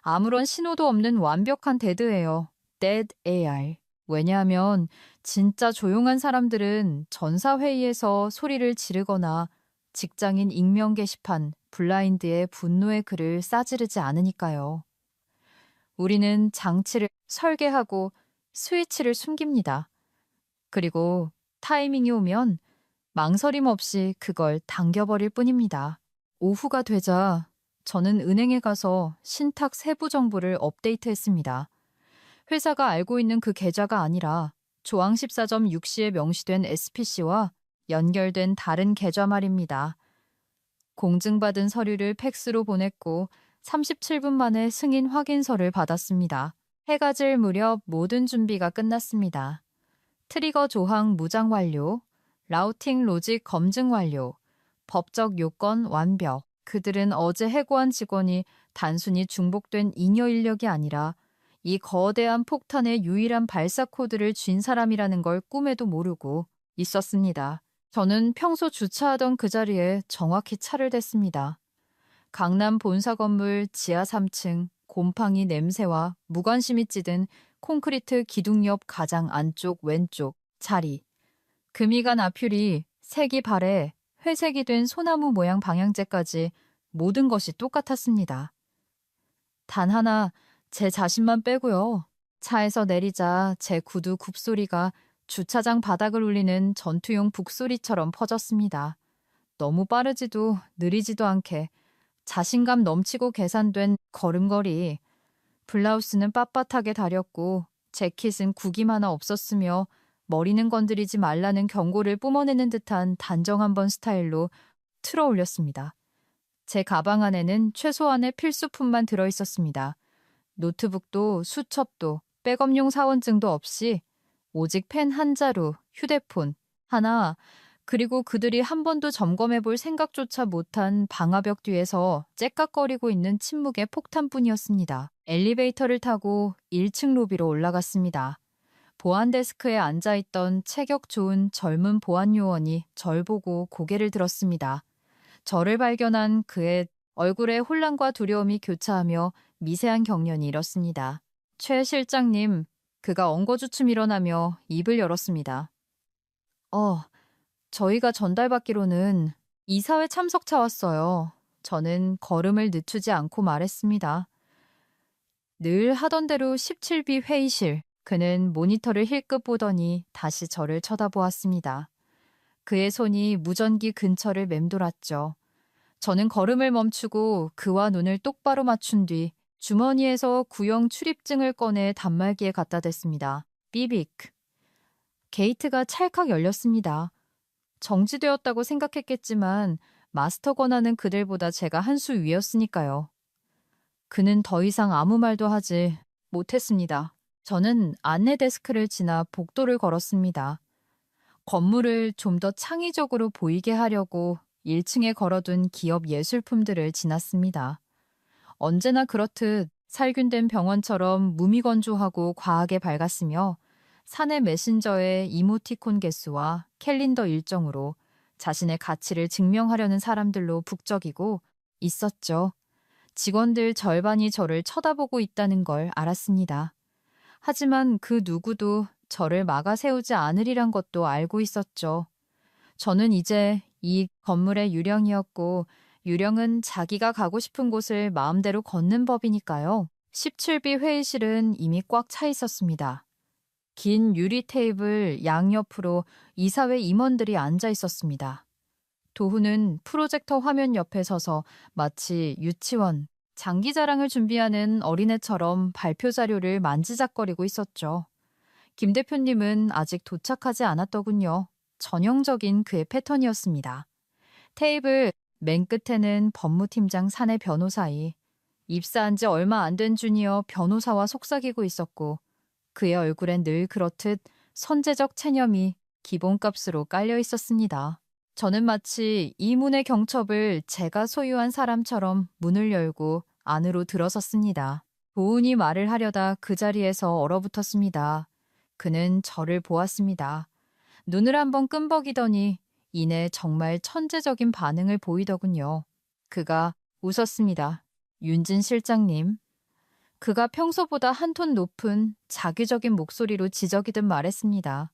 아무런 신호도 없는 완벽한 데드예요. Dead AR. 왜냐하면 진짜 조용한 사람들은 전사회의에서 소리를 지르거나 직장인 익명 게시판, 블라인드에 분노의 글을 싸지르지 않으니까요. 우리는 장치를 설계하고 스위치를 숨깁니다. 그리고 타이밍이 오면 망설임 없이 그걸 당겨버릴 뿐입니다. 오후가 되자 저는 은행에 가서 신탁 세부 정보를 업데이트했습니다. 회사가 알고 있는 그 계좌가 아니라 조항 14.6시에 명시된 SPC와 연결된 다른 계좌 말입니다. 공증받은 서류를 팩스로 보냈고 37분 만에 승인 확인서를 받았습니다. 해가 질 무렵 모든 준비가 끝났습니다. 트리거 조항 무장 완료, 라우팅 로직 검증 완료, 법적 요건 완벽. 그들은 어제 해고한 직원이 단순히 중복된 잉여 인력이 아니라 이 거대한 폭탄의 유일한 발사 코드를 쥔 사람이라는 걸 꿈에도 모르고 있었습니다. 저는 평소 주차하던 그 자리에 정확히 차를 댔습니다. 강남 본사 건물 지하 3층 곰팡이 냄새와 무관심이 찌든 콘크리트 기둥 옆 가장 안쪽 왼쪽 자리. 금이 간 아퓨리, 색이 발에 회색이 된 소나무 모양 방향제까지 모든 것이 똑같았습니다. 단 하나 제 자신만 빼고요. 차에서 내리자 제 구두 굽소리가 주차장 바닥을 울리는 전투용 북소리처럼 퍼졌습니다. 너무 빠르지도 느리지도 않게 자신감 넘치고 계산된 걸음걸이. 블라우스는 빳빳하게 다렸고 재킷은 구김 하나 없었으며 머리는 건드리지 말라는 경고를 뿜어내는 듯한 단정 한 번 스타일로 틀어 올렸습니다. 제 가방 안에는 최소한의 필수품만 들어 있었습니다. 노트북도 수첩도 백업용 사원증도 없이 오직 펜 한 자루, 휴대폰 하나, 그리고 그들이 한 번도 점검해 볼 생각조차 못한 방화벽 뒤에서 째깍거리고 있는 침묵의 폭탄뿐이었습니다. 엘리베이터를 타고 1층 로비로 올라갔습니다. 보안 데스크에 앉아있던 체격 좋은 젊은 보안 요원이 절 보고 고개를 들었습니다. 저를 발견한 그의 얼굴에 혼란과 두려움이 교차하며 미세한 경련이 일었습니다. 최 실장님, 그가 엉거주춤 일어나며 입을 열었습니다. 저희가 전달받기로는 이사회 참석차 왔어요. 저는 걸음을 늦추지 않고 말했습니다. 늘 하던 대로 17B 회의실. 그는 모니터를 힐끗 보더니 다시 저를 쳐다보았습니다. 그의 손이 무전기 근처를 맴돌았죠. 저는 걸음을 멈추고 그와 눈을 똑바로 맞춘 뒤 주머니에서 구형 출입증을 꺼내 단말기에 갖다 댔습니다. 삐빅. 게이트가 찰칵 열렸습니다. 정지되었다고 생각했겠지만 마스터 권한은 그들보다 제가 한 수 위였으니까요. 그는 더 이상 아무 말도 하지 못했습니다. 저는 안내 데스크를 지나 복도를 걸었습니다. 건물을 좀 더 창의적으로 보이게 하려고 1층에 걸어둔 기업 예술품들을 지났습니다. 언제나 그렇듯 살균된 병원처럼 무미건조하고 과하게 밝았으며 사내 메신저의 이모티콘 개수와 캘린더 일정으로 자신의 가치를 증명하려는 사람들로 북적이고 있었죠. 직원들 절반이 저를 쳐다보고 있다는 걸 알았습니다. 하지만 그 누구도 저를 막아 세우지 않으리란 것도 알고 있었죠. 저는 이제 이 건물의 유령이었고 유령은 자기가 가고 싶은 곳을 마음대로 걷는 법이니까요. 17B 회의실은 이미 꽉 차 있었습니다. 긴 유리 테이블 양옆으로 이사회 임원들이 앉아 있었습니다. 도훈은 프로젝터 화면 옆에 서서 마치 유치원, 장기자랑을 준비하는 어린애처럼 발표 자료를 만지작거리고 있었죠. 김 대표님은 아직 도착하지 않았더군요. 전형적인 그의 패턴이었습니다. 테이블 맨 끝에는 법무팀장 사내 변호사이, 입사한 지 얼마 안 된 주니어 변호사와 속삭이고 있었고 그의 얼굴엔 늘 그렇듯 선제적 체념이 기본값으로 깔려 있었습니다. 저는 마치 이 문의 경첩을 제가 소유한 사람처럼 문을 열고 안으로 들어섰습니다. 도훈이 말을 하려다 그 자리에서 얼어붙었습니다. 그는 저를 보았습니다. 눈을 한번 끔벅이더니 이내 정말 천재적인 반응을 보이더군요. 그가 웃었습니다. 윤진 실장님. 그가 평소보다 한 톤 높은 자기적인 목소리로 지저귀듯 말했습니다.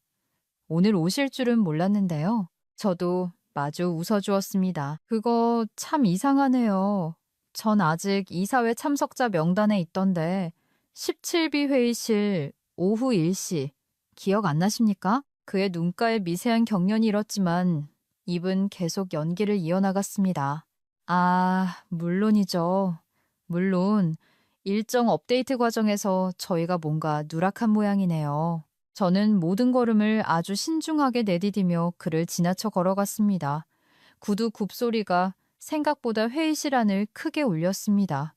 오늘 오실 줄은 몰랐는데요. 저도 마주 웃어주었습니다. 그거 참 이상하네요. 전 아직 이사회 참석자 명단에 있던데 17B 회의실 오후 1시 기억 안 나십니까? 그의 눈가에 미세한 경련이 일었지만 입은 계속 연기를 이어나갔습니다. 아, 물론이죠. 물론 일정 업데이트 과정에서 저희가 뭔가 누락한 모양이네요. 저는 모든 걸음을 아주 신중하게 내디디며 그를 지나쳐 걸어갔습니다. 구두 굽소리가 생각보다 회의실 안을 크게 울렸습니다.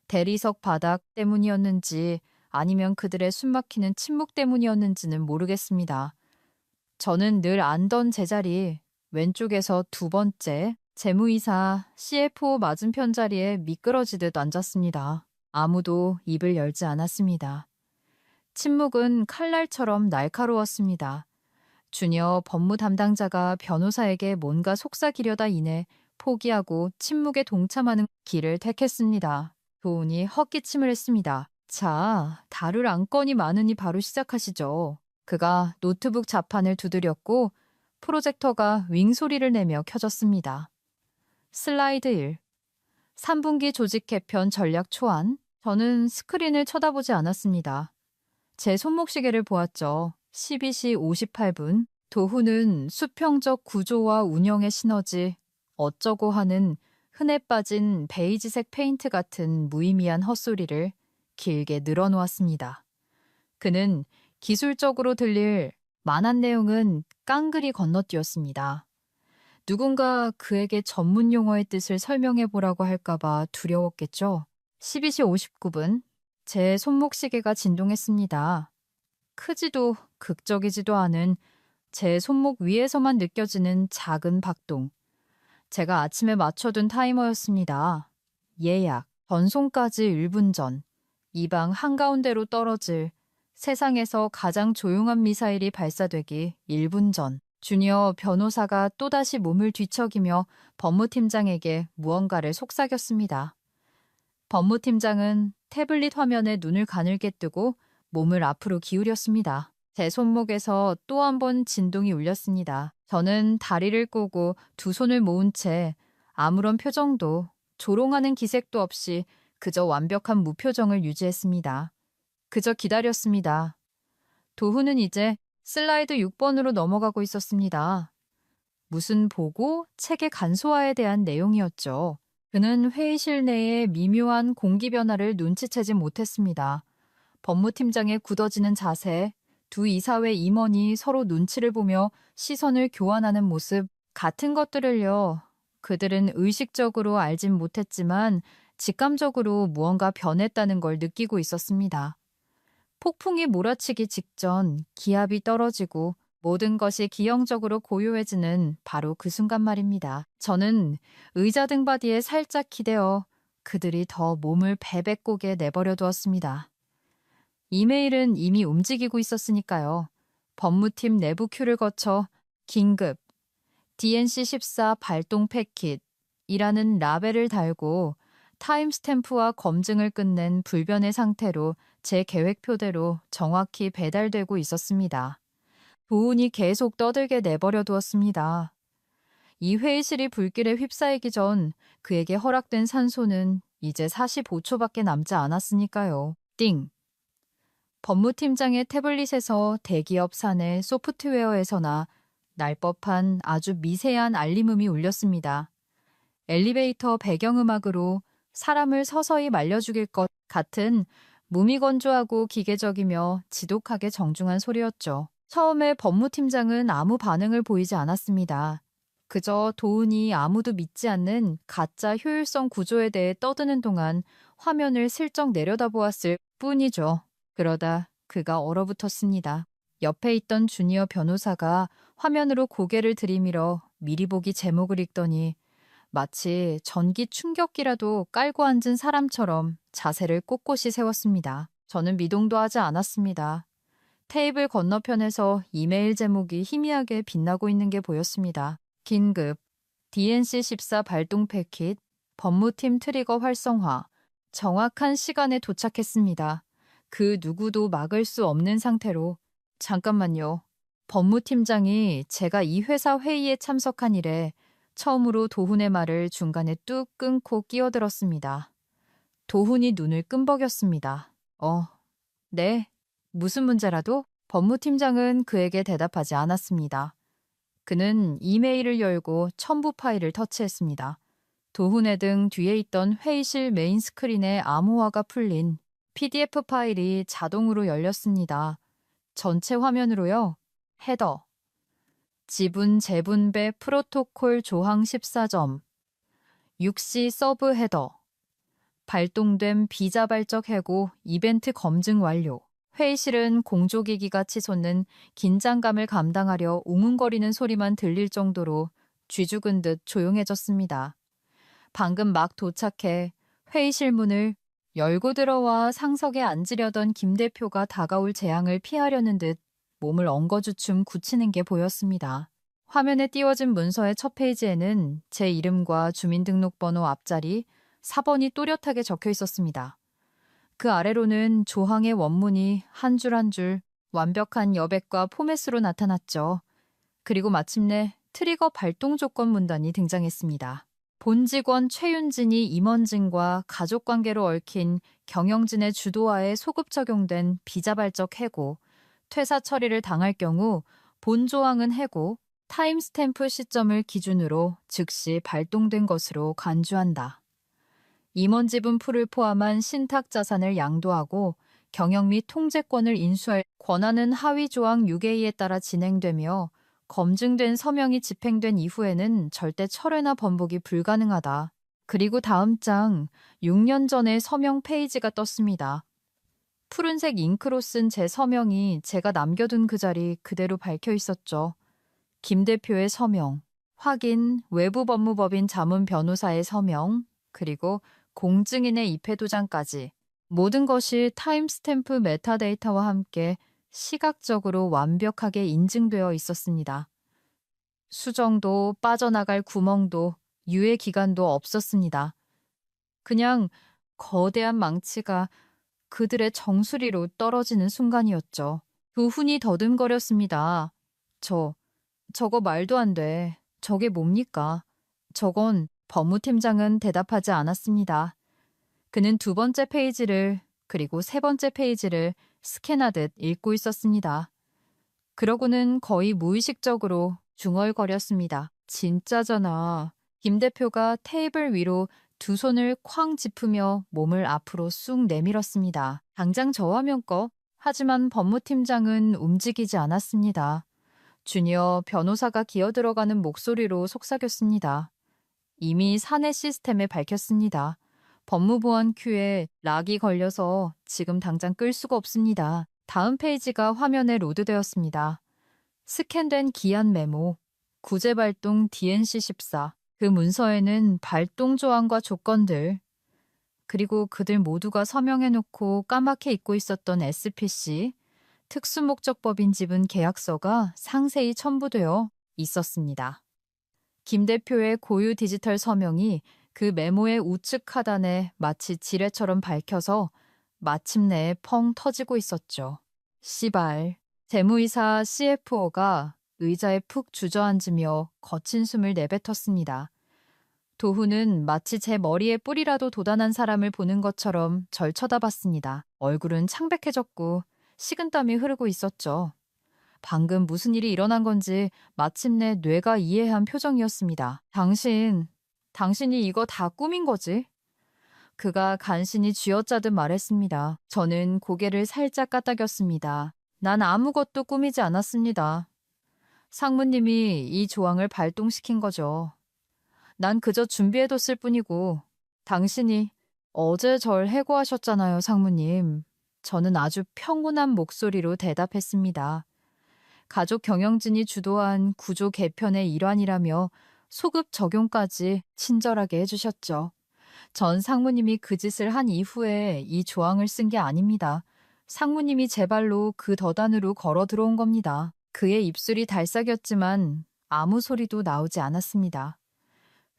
대리석 바닥 때문이었는지 아니면 그들의 숨막히는 침묵 때문이었는지는 모르겠습니다. 저는 늘 앉던 제자리 왼쪽에서 두 번째 재무이사 CFO 맞은편 자리에 미끄러지듯 앉았습니다. 아무도 입을 열지 않았습니다. 침묵은 칼날처럼 날카로웠습니다. 주니어 법무 담당자가 변호사에게 뭔가 속삭이려다 인해 포기하고 침묵에 동참하는 길을 택했습니다. 도훈이 헛기침을 했습니다. 자, 다룰 안건이 많으니 바로 시작하시죠. 그가 노트북 자판을 두드렸고 프로젝터가 윙 소리를 내며 켜졌습니다. 슬라이드 1. 3분기 조직 개편 전략 초안. 저는 스크린을 쳐다보지 않았습니다. 제 손목시계를 보았죠. 12시 58분. 도훈은 수평적 구조와 운영의 시너지, 어쩌고 하는 흔해 빠진 베이지색 페인트 같은 무의미한 헛소리를 길게 늘어놓았습니다. 그는 기술적으로 들릴 만한 내용은 깡그리 건너뛰었습니다. 누군가 그에게 전문 용어의 뜻을 설명해 보라고 할까봐 두려웠겠죠. 12시 59분, 제 손목시계가 진동했습니다. 크지도 극적이지도 않은 제 손목 위에서만 느껴지는 작은 박동. 제가 아침에 맞춰둔 타이머였습니다. 예약, 전송까지 1분 전, 이 방 한가운데로 떨어질 세상에서 가장 조용한 미사일이 발사되기 1분 전, 주니어 변호사가 또다시 몸을 뒤척이며 법무팀장에게 무언가를 속삭였습니다. 법무팀장은 태블릿 화면에 눈을 가늘게 뜨고 몸을 앞으로 기울였습니다. 제 손목에서 또 한 번 진동이 울렸습니다. 저는 다리를 꼬고 두 손을 모은 채 아무런 표정도 조롱하는 기색도 없이 그저 완벽한 무표정을 유지했습니다. 그저 기다렸습니다. 도훈은 이제 슬라이드 6번으로 넘어가고 있었습니다. 무슨 보고 책의 간소화에 대한 내용이었죠. 그는 회의실 내의 미묘한 공기 변화를 눈치채지 못했습니다. 법무팀장의 굳어지는 자세, 두 이사회 임원이 서로 눈치를 보며 시선을 교환하는 모습 같은 것들을요. 그들은 의식적으로 알진 못했지만 직감적으로 무언가 변했다는 걸 느끼고 있었습니다. 폭풍이 몰아치기 직전 기압이 떨어지고 모든 것이 기형적으로 고요해지는 바로 그 순간 말입니다. 저는 의자 등받이에 살짝 기대어 그들이 더 몸을 베베꼬게 내버려 두었습니다. 이메일은 이미 움직이고 있었으니까요. 법무팀 내부 큐를 거쳐 긴급 DNC14 발동 패킷이라는 라벨을 달고 타임스탬프와 검증을 끝낸 불변의 상태로 제 계획표대로 정확히 배달되고 있었습니다. 도훈이 계속 떠들게 내버려 두었습니다. 이 회의실이 불길에 휩싸이기 전 그에게 허락된 산소는 이제 45초밖에 남지 않았으니까요. 띵! 법무팀장의 태블릿에서 대기업 사내 소프트웨어에서나 날 법한 아주 미세한 알림음이 울렸습니다. 엘리베이터 배경음악으로 사람을 서서히 말려 죽일 것 같은 무미건조하고 기계적이며 지독하게 정중한 소리였죠. 처음에 법무팀장은 아무 반응을 보이지 않았습니다. 그저 도훈이 아무도 믿지 않는 가짜 효율성 구조에 대해 떠드는 동안 화면을 슬쩍 내려다보았을 뿐이죠. 그러다 그가 얼어붙었습니다. 옆에 있던 주니어 변호사가 화면으로 고개를 들이밀어 미리 보기 제목을 읽더니 마치 전기 충격기라도 깔고 앉은 사람처럼 자세를 꼿꼿이 세웠습니다. 저는 미동도 하지 않았습니다. 테이블 건너편에서 이메일 제목이 희미하게 빛나고 있는 게 보였습니다. 긴급 DNC14 발동 패킷 법무팀 트리거 활성화 정확한 시간에 도착했습니다. 그 누구도 막을 수 없는 상태로 잠깐만요. 법무팀장이 제가 이 회사 회의에 참석한 이래 처음으로 도훈의 말을 중간에 뚝 끊고 끼어들었습니다. 도훈이 눈을 끔벅였습니다. 네. 무슨 문제라도? 법무팀장은 그에게 대답하지 않았습니다. 그는 이메일을 열고 첨부 파일을 터치했습니다. 도훈의 등 뒤에 있던 회의실 메인 스크린에 암호화가 풀린 PDF 파일이 자동으로 열렸습니다. 전체 화면으로요. 헤더. 지분 재분배 프로토콜 조항 14점. 6시 서브 헤더. 발동된 비자발적 해고 이벤트 검증 완료. 회의실은 공조기기가 치솟는 긴장감을 감당하려 웅웅거리는 소리만 들릴 정도로 쥐죽은 듯 조용해졌습니다. 방금 막 도착해 회의실 문을 열고 들어와 상석에 앉으려던 김 대표가 다가올 재앙을 피하려는 듯 몸을 엉거주춤 굳히는 게 보였습니다. 화면에 띄워진 문서의 첫 페이지에는 제 이름과 주민등록번호 앞자리 4번이 또렷하게 적혀 있었습니다. 그 아래로는 조항의 원문이 한 줄 한 줄 완벽한 여백과 포맷으로 나타났죠. 그리고 마침내 트리거 발동 조건 문단이 등장했습니다. 본 직원 최윤진이 임원진과 가족관계로 얽힌 경영진의 주도하에 소급 적용된 비자발적 해고, 퇴사 처리를 당할 경우 본 조항은 해고, 타임스탬프 시점을 기준으로 즉시 발동된 것으로 간주한다. 임원 지분 풀을 포함한 신탁 자산을 양도하고 경영 및 통제권을 인수할 권한은 하위 조항 6A에 따라 진행되며 검증된 서명이 집행된 이후에는 절대 철회나 번복이 불가능하다. 그리고 다음 장 6년 전에 서명 페이지가 떴습니다. 푸른색 잉크로 쓴 제 서명이 제가 남겨둔 그 자리 그대로 박혀 있었죠. 김 대표의 서명, 확인, 외부법무법인 자문 변호사의 서명, 그리고 공증인의 입회 도장까지 모든 것이 타임스탬프 메타데이터와 함께 시각적으로 완벽하게 인증되어 있었습니다. 수정도 빠져나갈 구멍도 유예 기간도 없었습니다. 그냥 거대한 망치가 그들의 정수리로 떨어지는 순간이었죠. 두 훈이 더듬거렸습니다. 저거 말도 안 돼. 저게 뭡니까? 저건 법무팀장은 대답하지 않았습니다. 그는 두 번째 페이지를 그리고 세 번째 페이지를 스캔하듯 읽고 있었습니다. 그러고는 거의 무의식적으로 중얼거렸습니다. 진짜잖아. 김 대표가 테이블 위로 두 손을 쾅 짚으며 몸을 앞으로 쑥 내밀었습니다. 당장 저 화면 꺼. 하지만 법무팀장은 움직이지 않았습니다. 주니어 변호사가 기어들어가는 목소리로 속삭였습니다. 이미 사내 시스템에 밝혔습니다. 법무보안 큐에 락이 걸려서 지금 당장 끌 수가 없습니다. 다음 페이지가 화면에 로드되었습니다. 스캔된 기한 메모, 구제 발동 DNC14. 그 문서에는 발동 조항과 조건들, 그리고 그들 모두가 서명해놓고 까맣게 잊고 있었던 SPC, 특수목적법인 지분 계약서가 상세히 첨부되어 있었습니다. 김 대표의 고유 디지털 서명이 그 메모의 우측 하단에 마치 지뢰처럼 밝혀서 마침내 펑 터지고 있었죠. 씨발. 재무이사 CFO가 의자에 푹 주저앉으며 거친 숨을 내뱉었습니다. 도훈은 마치 제 머리에 뿔이라도 돋아난 사람을 보는 것처럼 절 쳐다봤습니다. 얼굴은 창백해졌고 식은땀이 흐르고 있었죠. 방금 무슨 일이 일어난 건지 마침내 뇌가 이해한 표정이었습니다. 당신이 이거 다 꾸민 거지? 그가 간신히 쥐어짜듯 말했습니다. 저는 고개를 살짝 까딱였습니다. 난 아무것도 꾸미지 않았습니다. 상무님이 이 조항을 발동시킨 거죠. 난 그저 준비해뒀을 뿐이고 당신이 어제 절 해고하셨잖아요, 상무님. 저는 아주 평온한 목소리로 대답했습니다. 가족 경영진이 주도한 구조 개편의 일환이라며 소급 적용까지 친절하게 해주셨죠. 전 상무님이 그 짓을 한 이후에 이 조항을 쓴 게 아닙니다. 상무님이 제 발로 그 덫안으로 걸어 들어온 겁니다. 그의 입술이 달싹였지만 아무 소리도 나오지 않았습니다.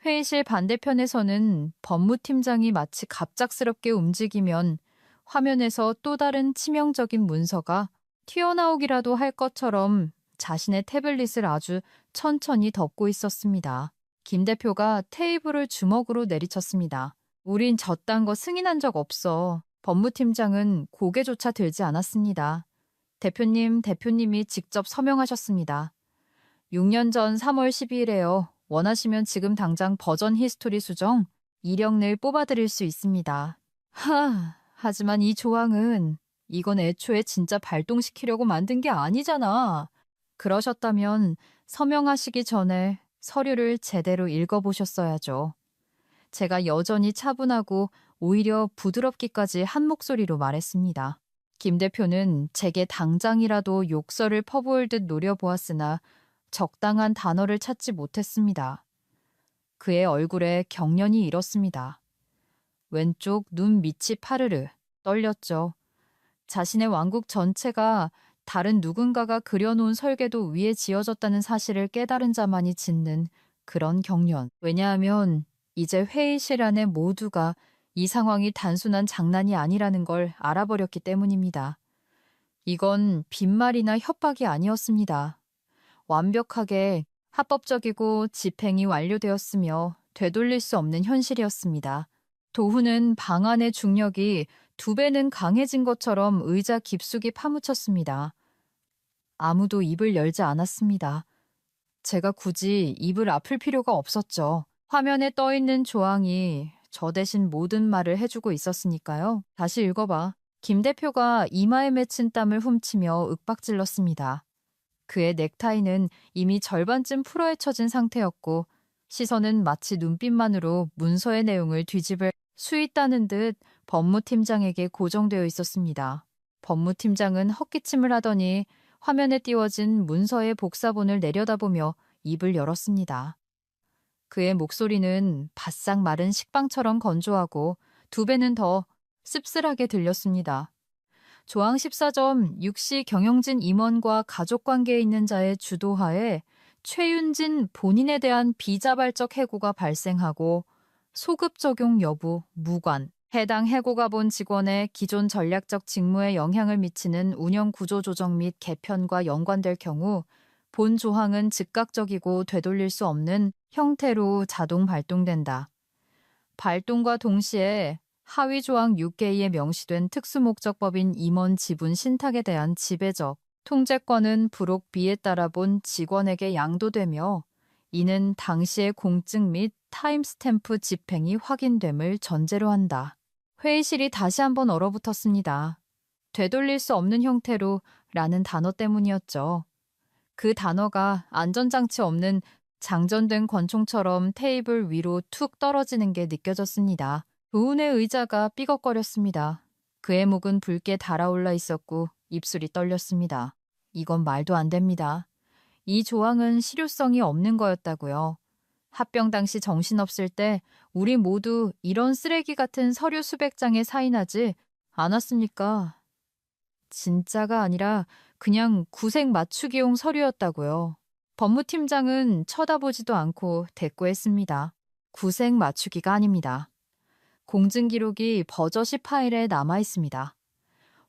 회의실 반대편에서는 법무팀장이 마치 갑작스럽게 움직이면 화면에서 또 다른 치명적인 문서가 튀어나오기라도 할 것처럼 자신의 태블릿을 아주 천천히 덮고 있었습니다. 김 대표가 테이블을 주먹으로 내리쳤습니다. 우린 저딴 거 승인한 적 없어. 법무팀장은 고개조차 들지 않았습니다. 대표님이 직접 서명하셨습니다. 6년 전 3월 12일에요. 원하시면 지금 당장 버전 히스토리 수정, 이력을 뽑아드릴 수 있습니다. 하지만 이 조항은 이건 애초에 진짜 발동시키려고 만든 게 아니잖아. 그러셨다면 서명하시기 전에 서류를 제대로 읽어보셨어야죠. 제가 여전히 차분하고 오히려 부드럽기까지 한 목소리로 말했습니다. 김 대표는 제게 당장이라도 욕설을 퍼부을 듯 노려보았으나 적당한 단어를 찾지 못했습니다. 그의 얼굴에 경련이 일었습니다. 왼쪽 눈 밑이 파르르 떨렸죠. 자신의 왕국 전체가 다른 누군가가 그려놓은 설계도 위에 지어졌다는 사실을 깨달은 자만이 짓는 그런 경련. 왜냐하면 이제 회의실 안에 모두가 이 상황이 단순한 장난이 아니라는 걸 알아버렸기 때문입니다. 이건 빈말이나 협박이 아니었습니다. 완벽하게 합법적이고 집행이 완료되었으며 되돌릴 수 없는 현실이었습니다. 도훈은 방 안의 중력이 2배는 강해진 것처럼 의자 깊숙이 파묻혔습니다. 아무도 입을 열지 않았습니다. 제가 굳이 입을 아플 필요가 없었죠. 화면에 떠 있는 조항이 저 대신 모든 말을 해주고 있었으니까요. 다시 읽어봐. 김 대표가 이마에 맺힌 땀을 훔치며 윽박질렀습니다. 그의 넥타이는 이미 절반쯤 풀어헤쳐진 상태였고 시선은 마치 눈빛만으로 문서의 내용을 뒤집을 수 있다는 듯 법무팀장에게 고정되어 있었습니다. 법무팀장은 헛기침을 하더니 화면에 띄워진 문서의 복사본을 내려다보며 입을 열었습니다. 그의 목소리는 바싹 마른 식빵처럼 건조하고 2배는 더 씁쓸하게 들렸습니다. 조항 14점 6시 경영진 임원과 가족관계에 있는 자의 주도하에 최윤진 본인에 대한 비자발적 해고가 발생하고 소급 적용 여부 무관. 해당 해고가 본 직원의 기존 전략적 직무에 영향을 미치는 운영 구조 조정 및 개편과 연관될 경우 본 조항은 즉각적이고 되돌릴 수 없는 형태로 자동 발동된다. 발동과 동시에 하위 조항 6개에 명시된 특수목적법인 임원 지분 신탁에 대한 지배적 통제권은 부록 B에 따라 본 직원에게 양도되며 이는 당시의 공증 및 타임스탬프 집행이 확인됨을 전제로 한다. 회의실이 다시 한번 얼어붙었습니다. 되돌릴 수 없는 형태로 라는 단어 때문이었죠. 그 단어가 안전장치 없는 장전된 권총처럼 테이블 위로 툭 떨어지는 게 느껴졌습니다. 도훈의 의자가 삐걱거렸습니다. 그의 목은 붉게 달아올라 있었고 입술이 떨렸습니다. 이건 말도 안 됩니다. 이 조항은 실효성이 없는 거였다고요. 합병 당시 정신없을 때 우리 모두 이런 쓰레기 같은 서류 수백 장에 사인하지 않았습니까? 진짜가 아니라 그냥 구색 맞추기용 서류였다고요. 법무팀장은 쳐다보지도 않고 대꾸했습니다. 구색 맞추기가 아닙니다. 공증 기록이 버젓이 파일에 남아 있습니다.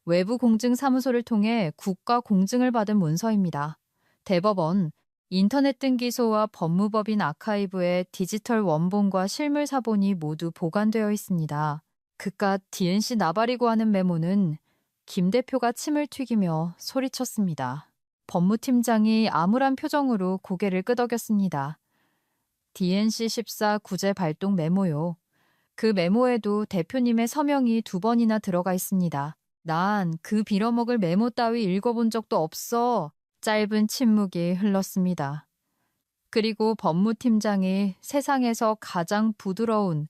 외부 공증 사무소를 통해 국가 공증을 받은 문서입니다. 대법원, 인터넷 등기소와 법무법인 아카이브에 디지털 원본과 실물 사본이 모두 보관되어 있습니다. 그깟 DNC 나발이고 하는 메모는 김 대표가 침을 튀기며 소리쳤습니다. 법무팀장이 암울한 표정으로 고개를 끄덕였습니다. DNC 14 구제 발동 메모요. 그 메모에도 대표님의 서명이 2번이나 들어가 있습니다. 난 그 빌어먹을 메모 따위 읽어본 적도 없어. 짧은 침묵이 흘렀습니다. 그리고 법무팀장이 세상에서 가장 부드러운,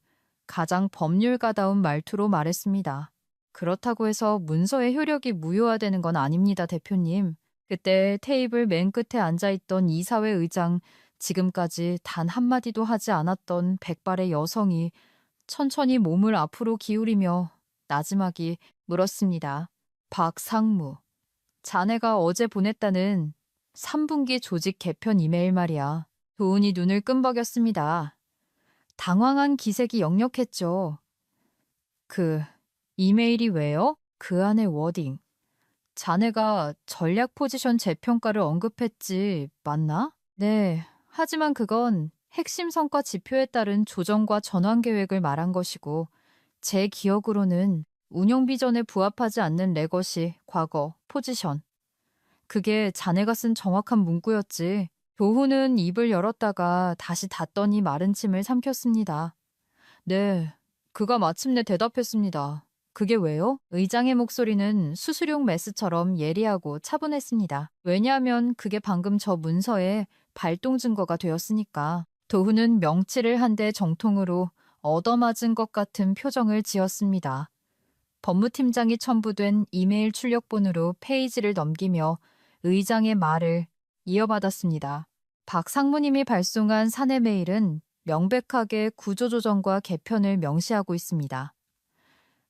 가장 법률가다운 말투로 말했습니다. 그렇다고 해서 문서의 효력이 무효화되는 건 아닙니다, 대표님. 그때 테이블 맨 끝에 앉아있던 이사회 의장, 지금까지 단 한마디도 하지 않았던 백발의 여성이 천천히 몸을 앞으로 기울이며 나지막이 물었습니다. 박상무, 자네가 어제 보냈다는 3분기 조직 개편 이메일 말이야. 도훈이 눈을 끔벅였습니다. 당황한 기색이 역력했죠. 그 이메일이 왜요? 그 안의 워딩. 자네가 전략 포지션 재평가를 언급했지, 맞나? 네, 하지만 그건 핵심 성과 지표에 따른 조정과 전환 계획을 말한 것이고 제 기억으로는 운영 비전에 부합하지 않는 레거시, 과거, 포지션. 그게 자네가 쓴 정확한 문구였지. 도훈은 입을 열었다가 다시 닫더니 마른 침을 삼켰습니다. 네, 그가 마침내 대답했습니다. 그게 왜요? 의장의 목소리는 수수용 메스처럼 예리하고 차분했습니다. 왜냐하면 그게 방금 저 문서에 발동 증거가 되었으니까. 도훈은 명치를 한 대 정통으로 얻어맞은 것 같은 표정을 지었습니다. 법무팀장이 첨부된 이메일 출력본으로 페이지를 넘기며 의장의 말을 이어받았습니다. 박 상무님이 발송한 사내 메일은 명백하게 구조조정과 개편을 명시하고 있습니다.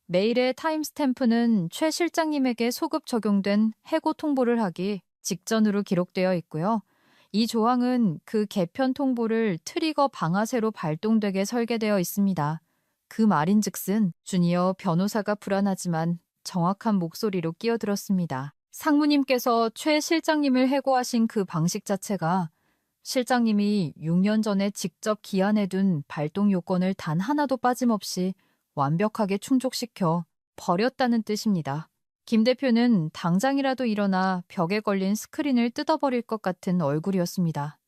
메일의 타임스탬프는 최 실장님에게 소급 적용된 해고 통보를 하기 직전으로 기록되어 있고요. 이 조항은 그 개편 통보를 트리거 방아쇠로 발동되게 설계되어 있습니다. 그 말인즉슨 주니어 변호사가 불안하지만 정확한 목소리로 끼어들었습니다. 상무님께서 최 실장님을 해고하신 그 방식 자체가 실장님이 6년 전에 직접 기한해둔 발동 요건을 단 하나도 빠짐없이 완벽하게 충족시켜 버렸다는 뜻입니다. 김 대표는 당장이라도 일어나 벽에 걸린 스크린을 뜯어버릴 것 같은 얼굴이었습니다.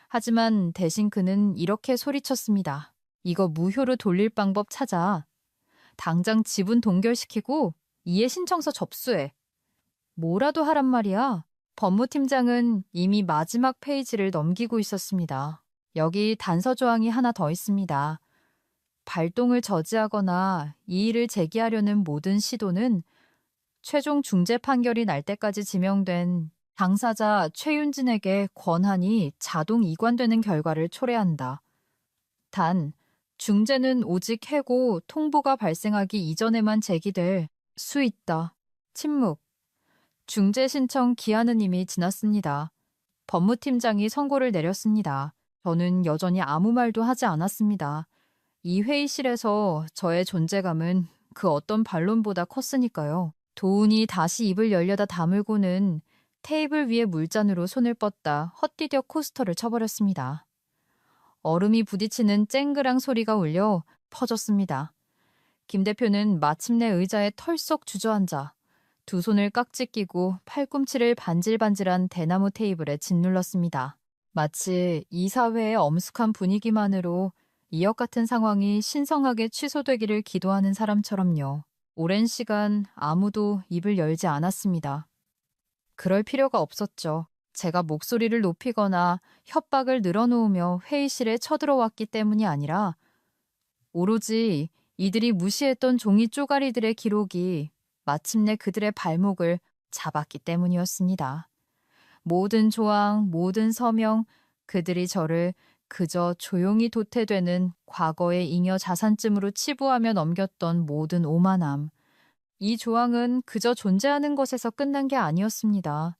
하지만 대신 그는 이렇게 소리쳤습니다. 이거 무효로 돌릴 방법 찾아. 당장 지분 동결시키고 이해 신청서 접수해. 뭐라도 하란 말이야. 법무팀장은 이미 마지막 페이지를 넘기고 있었습니다. 여기 단서 조항이 하나 더 있습니다. 발동을 저지하거나 이의를 제기하려는 모든 시도는 최종 중재 판결이 날 때까지 지명된 당사자 최윤진에게 권한이 자동 이관되는 결과를 초래한다. 단, 중재는 오직 해고, 통보가 발생하기 이전에만 제기될 수 있다. 침묵. 중재 신청 기한은 이미 지났습니다. 법무팀장이 선고를 내렸습니다. 저는 여전히 아무 말도 하지 않았습니다. 이 회의실에서 저의 존재감은 그 어떤 반론보다 컸으니까요. 도훈이 다시 입을 열려다 다물고는 테이블 위에 물잔으로 손을 뻗다 헛디뎌 코스터를 쳐버렸습니다. 얼음이 부딪히는 쨍그랑 소리가 울려 퍼졌습니다. 김 대표는 마침내 의자에 털썩 주저앉아 두 손을 깍지 끼고 팔꿈치를 반질반질한 대나무 테이블에 짓눌렀습니다. 마치 이 사회의 엄숙한 분위기만으로 이역 같은 상황이 신성하게 취소되기를 기도하는 사람처럼요. 오랜 시간 아무도 입을 열지 않았습니다. 그럴 필요가 없었죠. 제가 목소리를 높이거나 협박을 늘어놓으며 회의실에 쳐들어왔기 때문이 아니라 오로지 이들이 무시했던 종이 쪼가리들의 기록이 마침내 그들의 발목을 잡았기 때문이었습니다. 모든 조항, 모든 서명, 그들이 저를 그저 조용히 도태되는 과거의 잉여 자산쯤으로 치부하며 넘겼던 모든 오만함. 이 조항은 그저 존재하는 것에서 끝난 게 아니었습니다.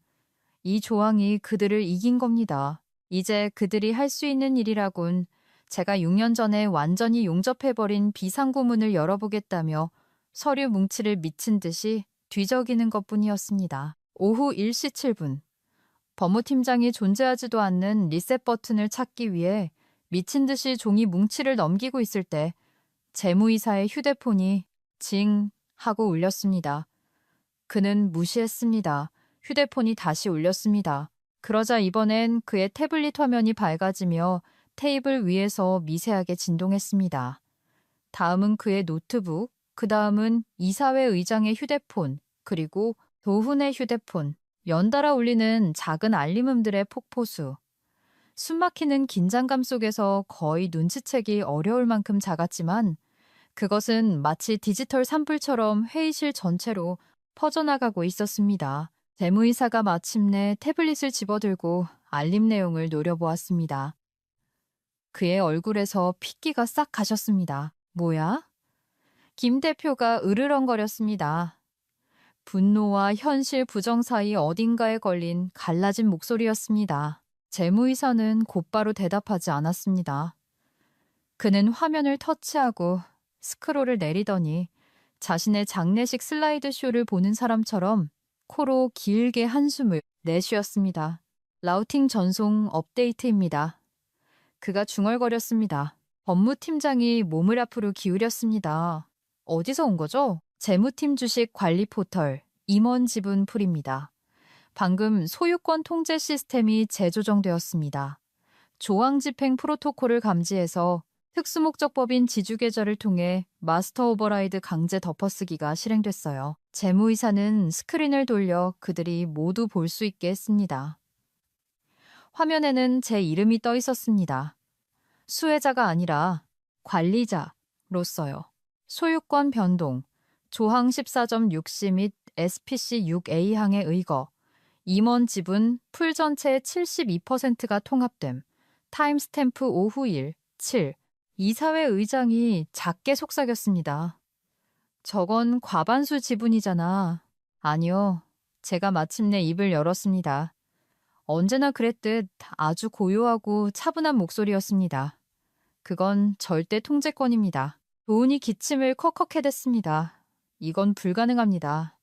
이 조항이 그들을 이긴 겁니다. 이제 그들이 할 수 있는 일이라곤 제가 6년 전에 완전히 용접해버린 비상구문을 열어보겠다며 서류 뭉치를 미친 듯이 뒤적이는 것뿐이었습니다. 오후 1시 7분. 법무팀장이 존재하지도 않는 리셋 버튼을 찾기 위해 미친 듯이 종이 뭉치를 넘기고 있을 때 재무이사의 휴대폰이 징 하고 울렸습니다. 그는 무시했습니다. 휴대폰이 다시 울렸습니다. 그러자 이번엔 그의 태블릿 화면이 밝아지며 테이블 위에서 미세하게 진동했습니다. 다음은 그의 노트북, 그 다음은 이사회 의장의 휴대폰, 그리고 도훈의 휴대폰, 연달아 울리는 작은 알림음들의 폭포수. 숨막히는 긴장감 속에서 거의 눈치채기 어려울 만큼 작았지만 그것은 마치 디지털 산불처럼 회의실 전체로 퍼져나가고 있었습니다. 재무이사가 마침내 태블릿을 집어들고 알림 내용을 노려보았습니다. 그의 얼굴에서 핏기가 싹 가셨습니다. 뭐야? 김 대표가 으르렁거렸습니다. 분노와 현실 부정 사이 어딘가에 걸린 갈라진 목소리였습니다. 재무이사는 곧바로 대답하지 않았습니다. 그는 화면을 터치하고 스크롤을 내리더니 자신의 장례식 슬라이드 쇼를 보는 사람처럼 코로 길게 한숨을 내쉬었습니다. 라우팅 전송 업데이트입니다. 그가 중얼거렸습니다. 법무팀장이 몸을 앞으로 기울였습니다. 어디서 온 거죠? 재무팀 주식 관리 포털 임원 지분 풀입니다. 방금 소유권 통제 시스템이 재조정되었습니다. 조항 집행 프로토콜을 감지해서 특수목적법인 지주계좌를 통해 마스터 오버라이드 강제 덮어쓰기가 실행됐어요. 재무이사는 스크린을 돌려 그들이 모두 볼 수 있게 했습니다. 화면에는 제 이름이 떠 있었습니다. 수혜자가 아니라 관리자로서요. 소유권 변동, 조항 14.6C 및 SPC 6A항의 의거, 임원 지분 풀 전체의 72%가 통합됨, 타임스탬프 오후 1, 7, 이사회 의장이 작게 속삭였습니다. 저건 과반수 지분이잖아. 아니요. 제가 마침내 입을 열었습니다. 언제나 그랬듯 아주 고요하고 차분한 목소리였습니다. 그건 절대 통제권입니다. 도훈이 기침을 컥컥 해댔습니다. 이건 불가능합니다.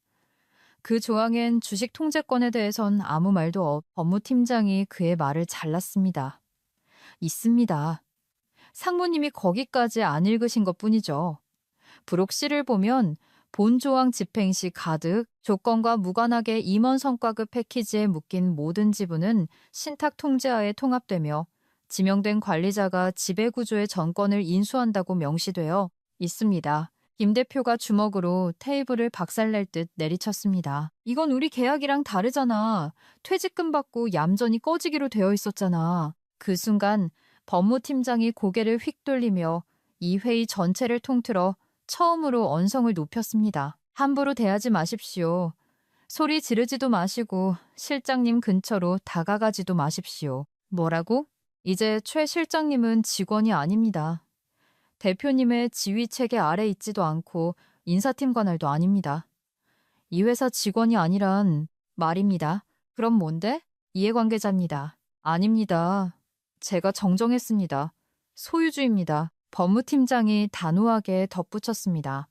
그 조항엔 주식 통제권에 대해선 아무 말도 법무팀장이 그의 말을 잘랐습니다. 있습니다. 상무님이 거기까지 안 읽으신 것뿐이죠. 브록시를 보면 본 조항 집행 시 가득 조건과 무관하게 임원 성과급 패키지에 묶인 모든 지분은 신탁 통제하에 통합되며 지명된 관리자가 지배구조의 전권을 인수한다고 명시되어 있습니다. 김 대표가 주먹으로 테이블을 박살낼 듯 내리쳤습니다. 이건 우리 계약이랑 다르잖아. 퇴직금 받고 얌전히 꺼지기로 되어 있었잖아. 그 순간 법무팀장이 고개를 휙 돌리며 이 회의 전체를 통틀어 처음으로 언성을 높였습니다. 함부로 대하지 마십시오. 소리 지르지도 마시고 실장님 근처로 다가가지도 마십시오. 뭐라고? 이제 최 실장님은 직원이 아닙니다. 대표님의 지휘 체계 아래 있지도 않고 인사팀 관할도 아닙니다. 이 회사 직원이 아니란 말입니다. 그럼 뭔데? 이해관계자입니다. 아닙니다. 제가 정정했습니다. 소유주입니다. 법무팀장이 단호하게 덧붙였습니다.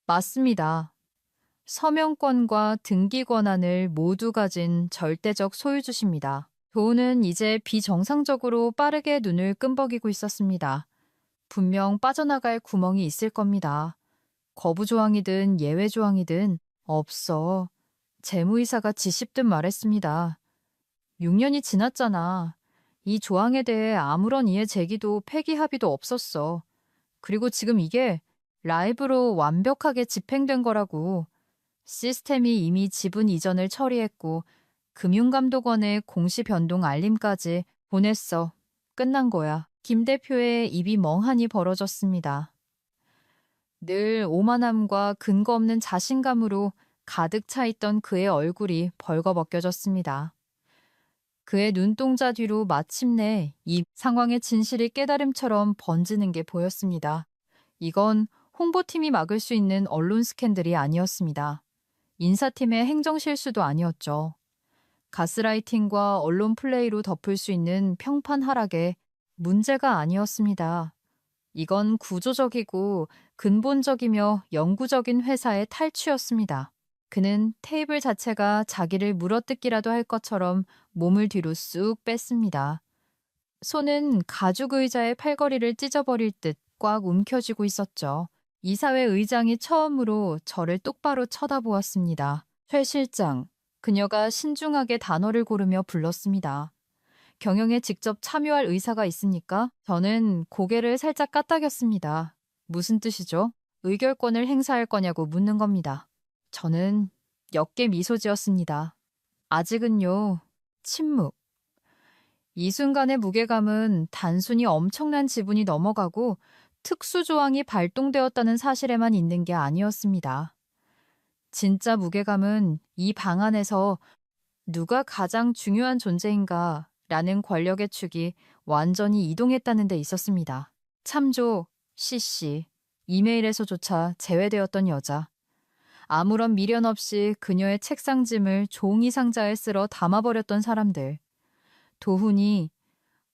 맞습니다. 서명권과 등기 권한을 모두 가진 절대적 소유주십니다. 도우는 이제 비정상적으로 빠르게 눈을 끔벅이고 있었습니다. 분명 빠져나갈 구멍이 있을 겁니다. 거부 조항이든 예외 조항이든 없어. 재무이사가 지씹듯 말했습니다. 6년이 지났잖아. 이 조항에 대해 아무런 이해 제기도 폐기 합의도 없었어. 그리고 지금 이게 라이브로 완벽하게 집행된 거라고. 시스템이 이미 지분 이전을 처리했고 금융감독원에 공시 변동 알림까지 보냈어. 끝난 거야. 김 대표의 입이 멍하니 벌어졌습니다. 늘 오만함과 근거 없는 자신감으로 가득 차 있던 그의 얼굴이 벌거벗겨졌습니다. 그의 눈동자 뒤로 마침내 이 상황의 진실이 깨달음처럼 번지는 게 보였습니다. 이건 홍보팀이 막을 수 있는 언론 스캔들이 아니었습니다. 인사팀의 행정실수도 아니었죠. 가스라이팅과 언론 플레이로 덮을 수 있는 평판 하락에 문제가 아니었습니다. 이건 구조적이고 근본적이며 영구적인 회사의 탈취였습니다. 그는 테이블 자체가 자기를 물어뜯기라도 할 것처럼 몸을 뒤로 쑥 뺐습니다. 손은 가죽 의자의 팔걸이를 찢어버릴 듯 꽉 움켜쥐고 있었죠. 이사회 의장이 처음으로 저를 똑바로 쳐다보았습니다. 최 실장, 그녀가 신중하게 단어를 고르며 불렀습니다. 경영에 직접 참여할 의사가 있습니까? 저는 고개를 살짝 까딱였습니다. 무슨 뜻이죠? 의결권을 행사할 거냐고 묻는 겁니다. 저는 옅게 미소 지었습니다. 아직은요. 침묵. 이 순간의 무게감은 단순히 엄청난 지분이 넘어가고 특수조항이 발동되었다는 사실에만 있는 게 아니었습니다. 진짜 무게감은 이 방안에서 누가 가장 중요한 존재인가 라는 권력의 축이 완전히 이동했다는 데 있었습니다. 참조, CC, 이메일에서조차 제외되었던 여자. 아무런 미련 없이 그녀의 책상짐을 종이 상자에 쓸어 담아버렸던 사람들. 도훈이,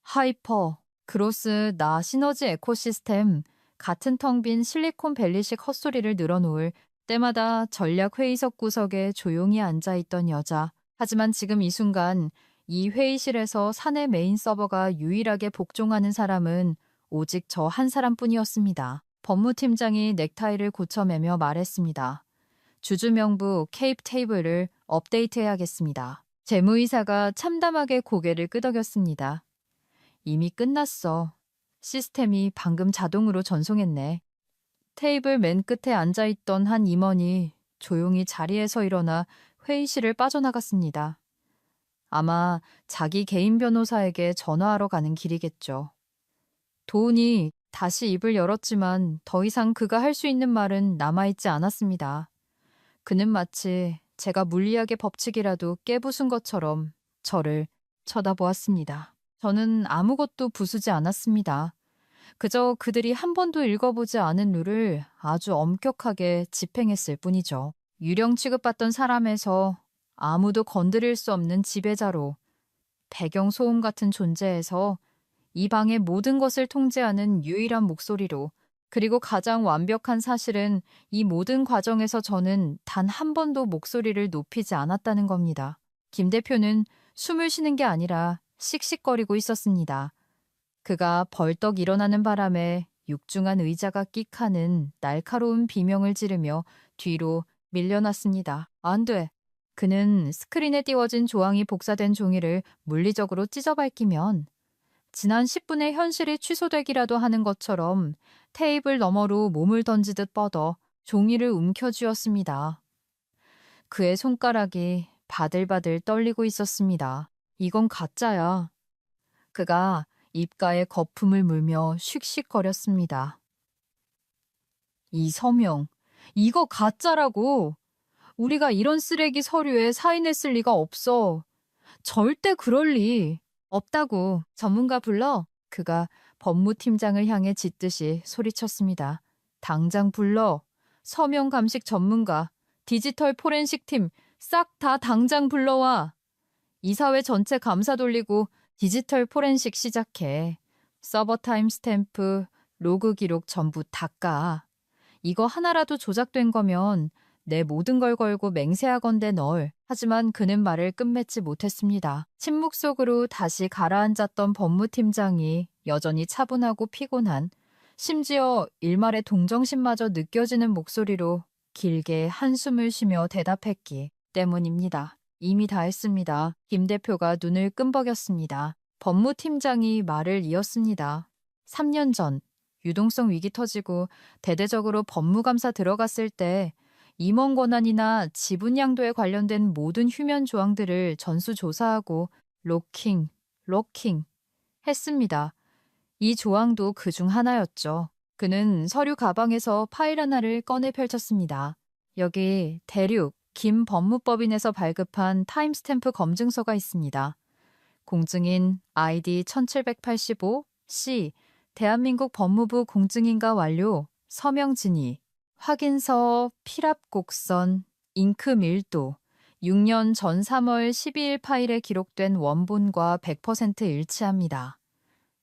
하이퍼, 그로스, 나 시너지 에코시스템, 같은 텅 빈 실리콘밸리식 헛소리를 늘어놓을 때마다 전략 회의석 구석에 조용히 앉아있던 여자. 하지만 지금 이 순간 이 회의실에서 사내 메인 서버가 유일하게 복종하는 사람은 오직 저 한 사람뿐이었습니다. 법무팀장이 넥타이를 고쳐매며 말했습니다. 주주명부 케이프 테이블을 업데이트해야겠습니다. 재무이사가 참담하게 고개를 끄덕였습니다. 이미 끝났어. 시스템이 방금 자동으로 전송했네. 테이블 맨 끝에 앉아있던 한 임원이 조용히 자리에서 일어나 회의실을 빠져나갔습니다. 아마 자기 개인 변호사에게 전화하러 가는 길이겠죠. 도훈이 다시 입을 열었지만 더 이상 그가 할 수 있는 말은 남아있지 않았습니다. 그는 마치 제가 물리학의 법칙이라도 깨부순 것처럼 저를 쳐다보았습니다. 저는 아무것도 부수지 않았습니다. 그저 그들이 한 번도 읽어보지 않은 룰을 아주 엄격하게 집행했을 뿐이죠. 유령 취급받던 사람에서 아무도 건드릴 수 없는 지배자로, 배경소음 같은 존재에서 이 방의 모든 것을 통제하는 유일한 목소리로, 그리고 가장 완벽한 사실은 이 모든 과정에서 저는 단 한 번도 목소리를 높이지 않았다는 겁니다. 김 대표는 숨을 쉬는 게 아니라 씩씩거리고 있었습니다. 그가 벌떡 일어나는 바람에 육중한 의자가 끽하는 날카로운 비명을 지르며 뒤로 밀려났습니다. 안 돼. 그는 스크린에 띄워진 조항이 복사된 종이를 물리적으로 찢어 밝히면 지난 10분의 현실이 취소되기라도 하는 것처럼 테이블 너머로 몸을 던지듯 뻗어 종이를 움켜쥐었습니다. 그의 손가락이 바들바들 떨리고 있었습니다. 이건 가짜야. 그가 입가에 거품을 물며 씩씩거렸습니다. 이 서명, 이거 가짜라고. 우리가 이런 쓰레기 서류에 사인했을 리가 없어. 절대 그럴 리 없다고. 전문가 불러. 그가 법무팀장을 향해 짖듯이 소리쳤습니다. 당장 불러. 서명 감식 전문가, 디지털 포렌식 팀 싹 다 당장 불러와. 이사회 전체 감사 돌리고 디지털 포렌식 시작해. 서버 타임 스탬프, 로그 기록 전부 다 까. 이거 하나라도 조작된 거면 내 모든 걸 걸고 맹세하건대 널. 하지만 그는 말을 끝맺지 못했습니다. 침묵 속으로 다시 가라앉았던 법무팀장이 여전히 차분하고 피곤한, 심지어 일말의 동정심마저 느껴지는 목소리로 길게 한숨을 쉬며 대답했기 때문입니다. 이미 다 했습니다. 김 대표가 눈을 끔벅였습니다. 법무팀장이 말을 이었습니다. 3년 전 유동성 위기 터지고 대대적으로 법무감사 들어갔을 때 임원 권한이나 지분 양도에 관련된 모든 휴면 조항들을 전수조사하고 로킹 했습니다. 이 조항도 그중 하나였죠. 그는 서류 가방에서 파일 하나를 꺼내 펼쳤습니다. 여기 대륙 김 법무법인에서 발급한 타임스탬프 검증서가 있습니다. 공증인 아이디 1785 C 대한민국 법무부 공증인가 완료 서명 진위 확인서 필압 곡선 잉크 밀도 6년 전 3월 12일 파일에 기록된 원본과 100% 일치합니다.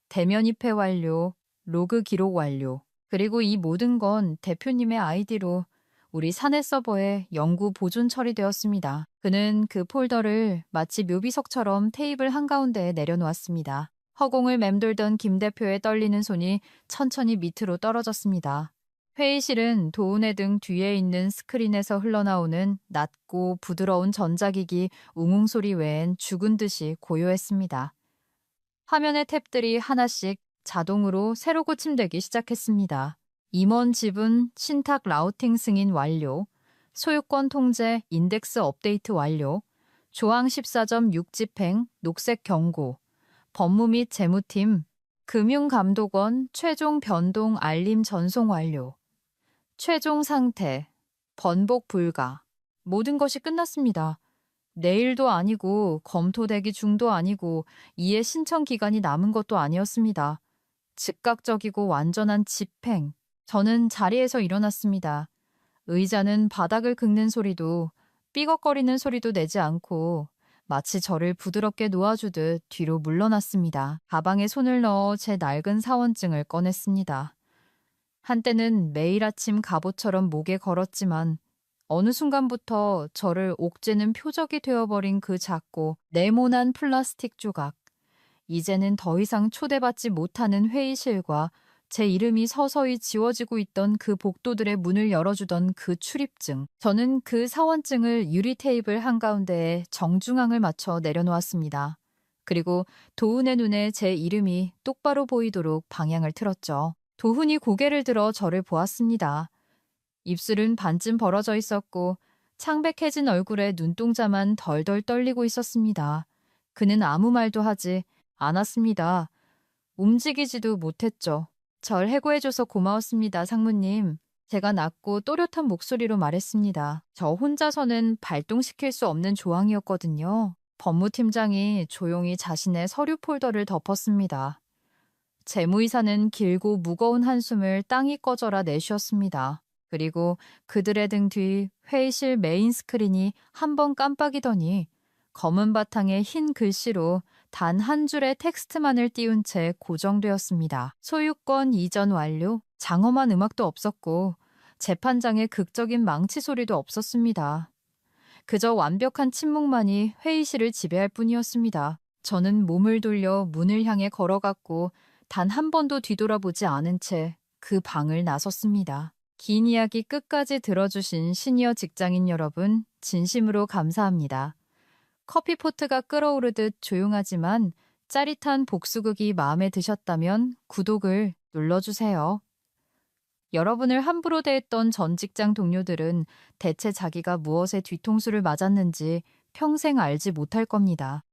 대면 입회 완료, 로그 기록 완료. 그리고 이 모든 건 대표님의 아이디로 우리 사내 서버에 영구 보존 처리되었습니다. 그는 그 폴더를 마치 묘비석처럼 테이블 한가운데에 내려놓았습니다. 허공을 맴돌던 김 대표의 떨리는 손이 천천히 밑으로 떨어졌습니다. 회의실은 도우네 등 뒤에 있는 스크린에서 흘러나오는 낮고 부드러운 전자기기 웅웅 소리 외엔 죽은 듯이 고요했습니다. 화면의 탭들이 하나씩 자동으로 새로 고침되기 시작했습니다. 임원 지분 신탁 라우팅 승인 완료, 소유권 통제 인덱스 업데이트 완료, 조항 14.6 집행 녹색 경고, 법무 및 재무팀 금융감독원 최종 변동 알림 전송 완료, 최종 상태 번복 불가. 모든 것이 끝났습니다. 내일도 아니고 검토 대기 중도 아니고 이해 신청 기간이 남은 것도 아니었습니다. 즉각적이고 완전한 집행. 저는 자리에서 일어났습니다. 의자는 바닥을 긁는 소리도 삐걱거리는 소리도 내지 않고 마치 저를 부드럽게 놓아주듯 뒤로 물러났습니다. 가방에 손을 넣어 제 낡은 사원증을 꺼냈습니다. 한때는 매일 아침 갑옷처럼 목에 걸었지만 어느 순간부터 저를 옥죄는 표적이 되어버린 그 작고 네모난 플라스틱 조각. 이제는 더 이상 초대받지 못하는 회의실과 제 이름이 서서히 지워지고 있던 그 복도들의 문을 열어주던 그 출입증. 저는 그 사원증을 유리 테이블 한가운데에 정중앙을 맞춰 내려놓았습니다. 그리고 도훈의 눈에 제 이름이 똑바로 보이도록 방향을 틀었죠. 도훈이 고개를 들어 저를 보았습니다. 입술은 반쯤 벌어져 있었고 창백해진 얼굴에 눈동자만 덜덜 떨리고 있었습니다. 그는 아무 말도 하지 않았습니다. 움직이지도 못했죠. 절 해고해줘서 고마웠습니다, 상무님. 제가 낮고 또렷한 목소리로 말했습니다. 저 혼자서는 발동시킬 수 없는 조항이었거든요. 법무팀장이 조용히 자신의 서류 폴더를 덮었습니다. 재무이사는 길고 무거운 한숨을 땅이 꺼져라 내쉬었습니다. 그리고 그들의 등 뒤 회의실 메인 스크린이 한 번 깜빡이더니 검은 바탕에 흰 글씨로 단 한 줄의 텍스트만을 띄운 채 고정되었습니다. 소유권 이전 완료, 장엄한 음악도 없었고 재판장의 극적인 망치 소리도 없었습니다. 그저 완벽한 침묵만이 회의실을 지배할 뿐이었습니다. 저는 몸을 돌려 문을 향해 걸어갔고 단 한 번도 뒤돌아보지 않은 채 그 방을 나섰습니다. 긴 이야기 끝까지 들어주신 시니어 직장인 여러분, 진심으로 감사합니다. 커피포트가 끓어오르듯 조용하지만 짜릿한 복수극이 마음에 드셨다면 구독을 눌러주세요. 여러분을 함부로 대했던 전 직장 동료들은 대체 자기가 무엇에 뒤통수를 맞았는지 평생 알지 못할 겁니다.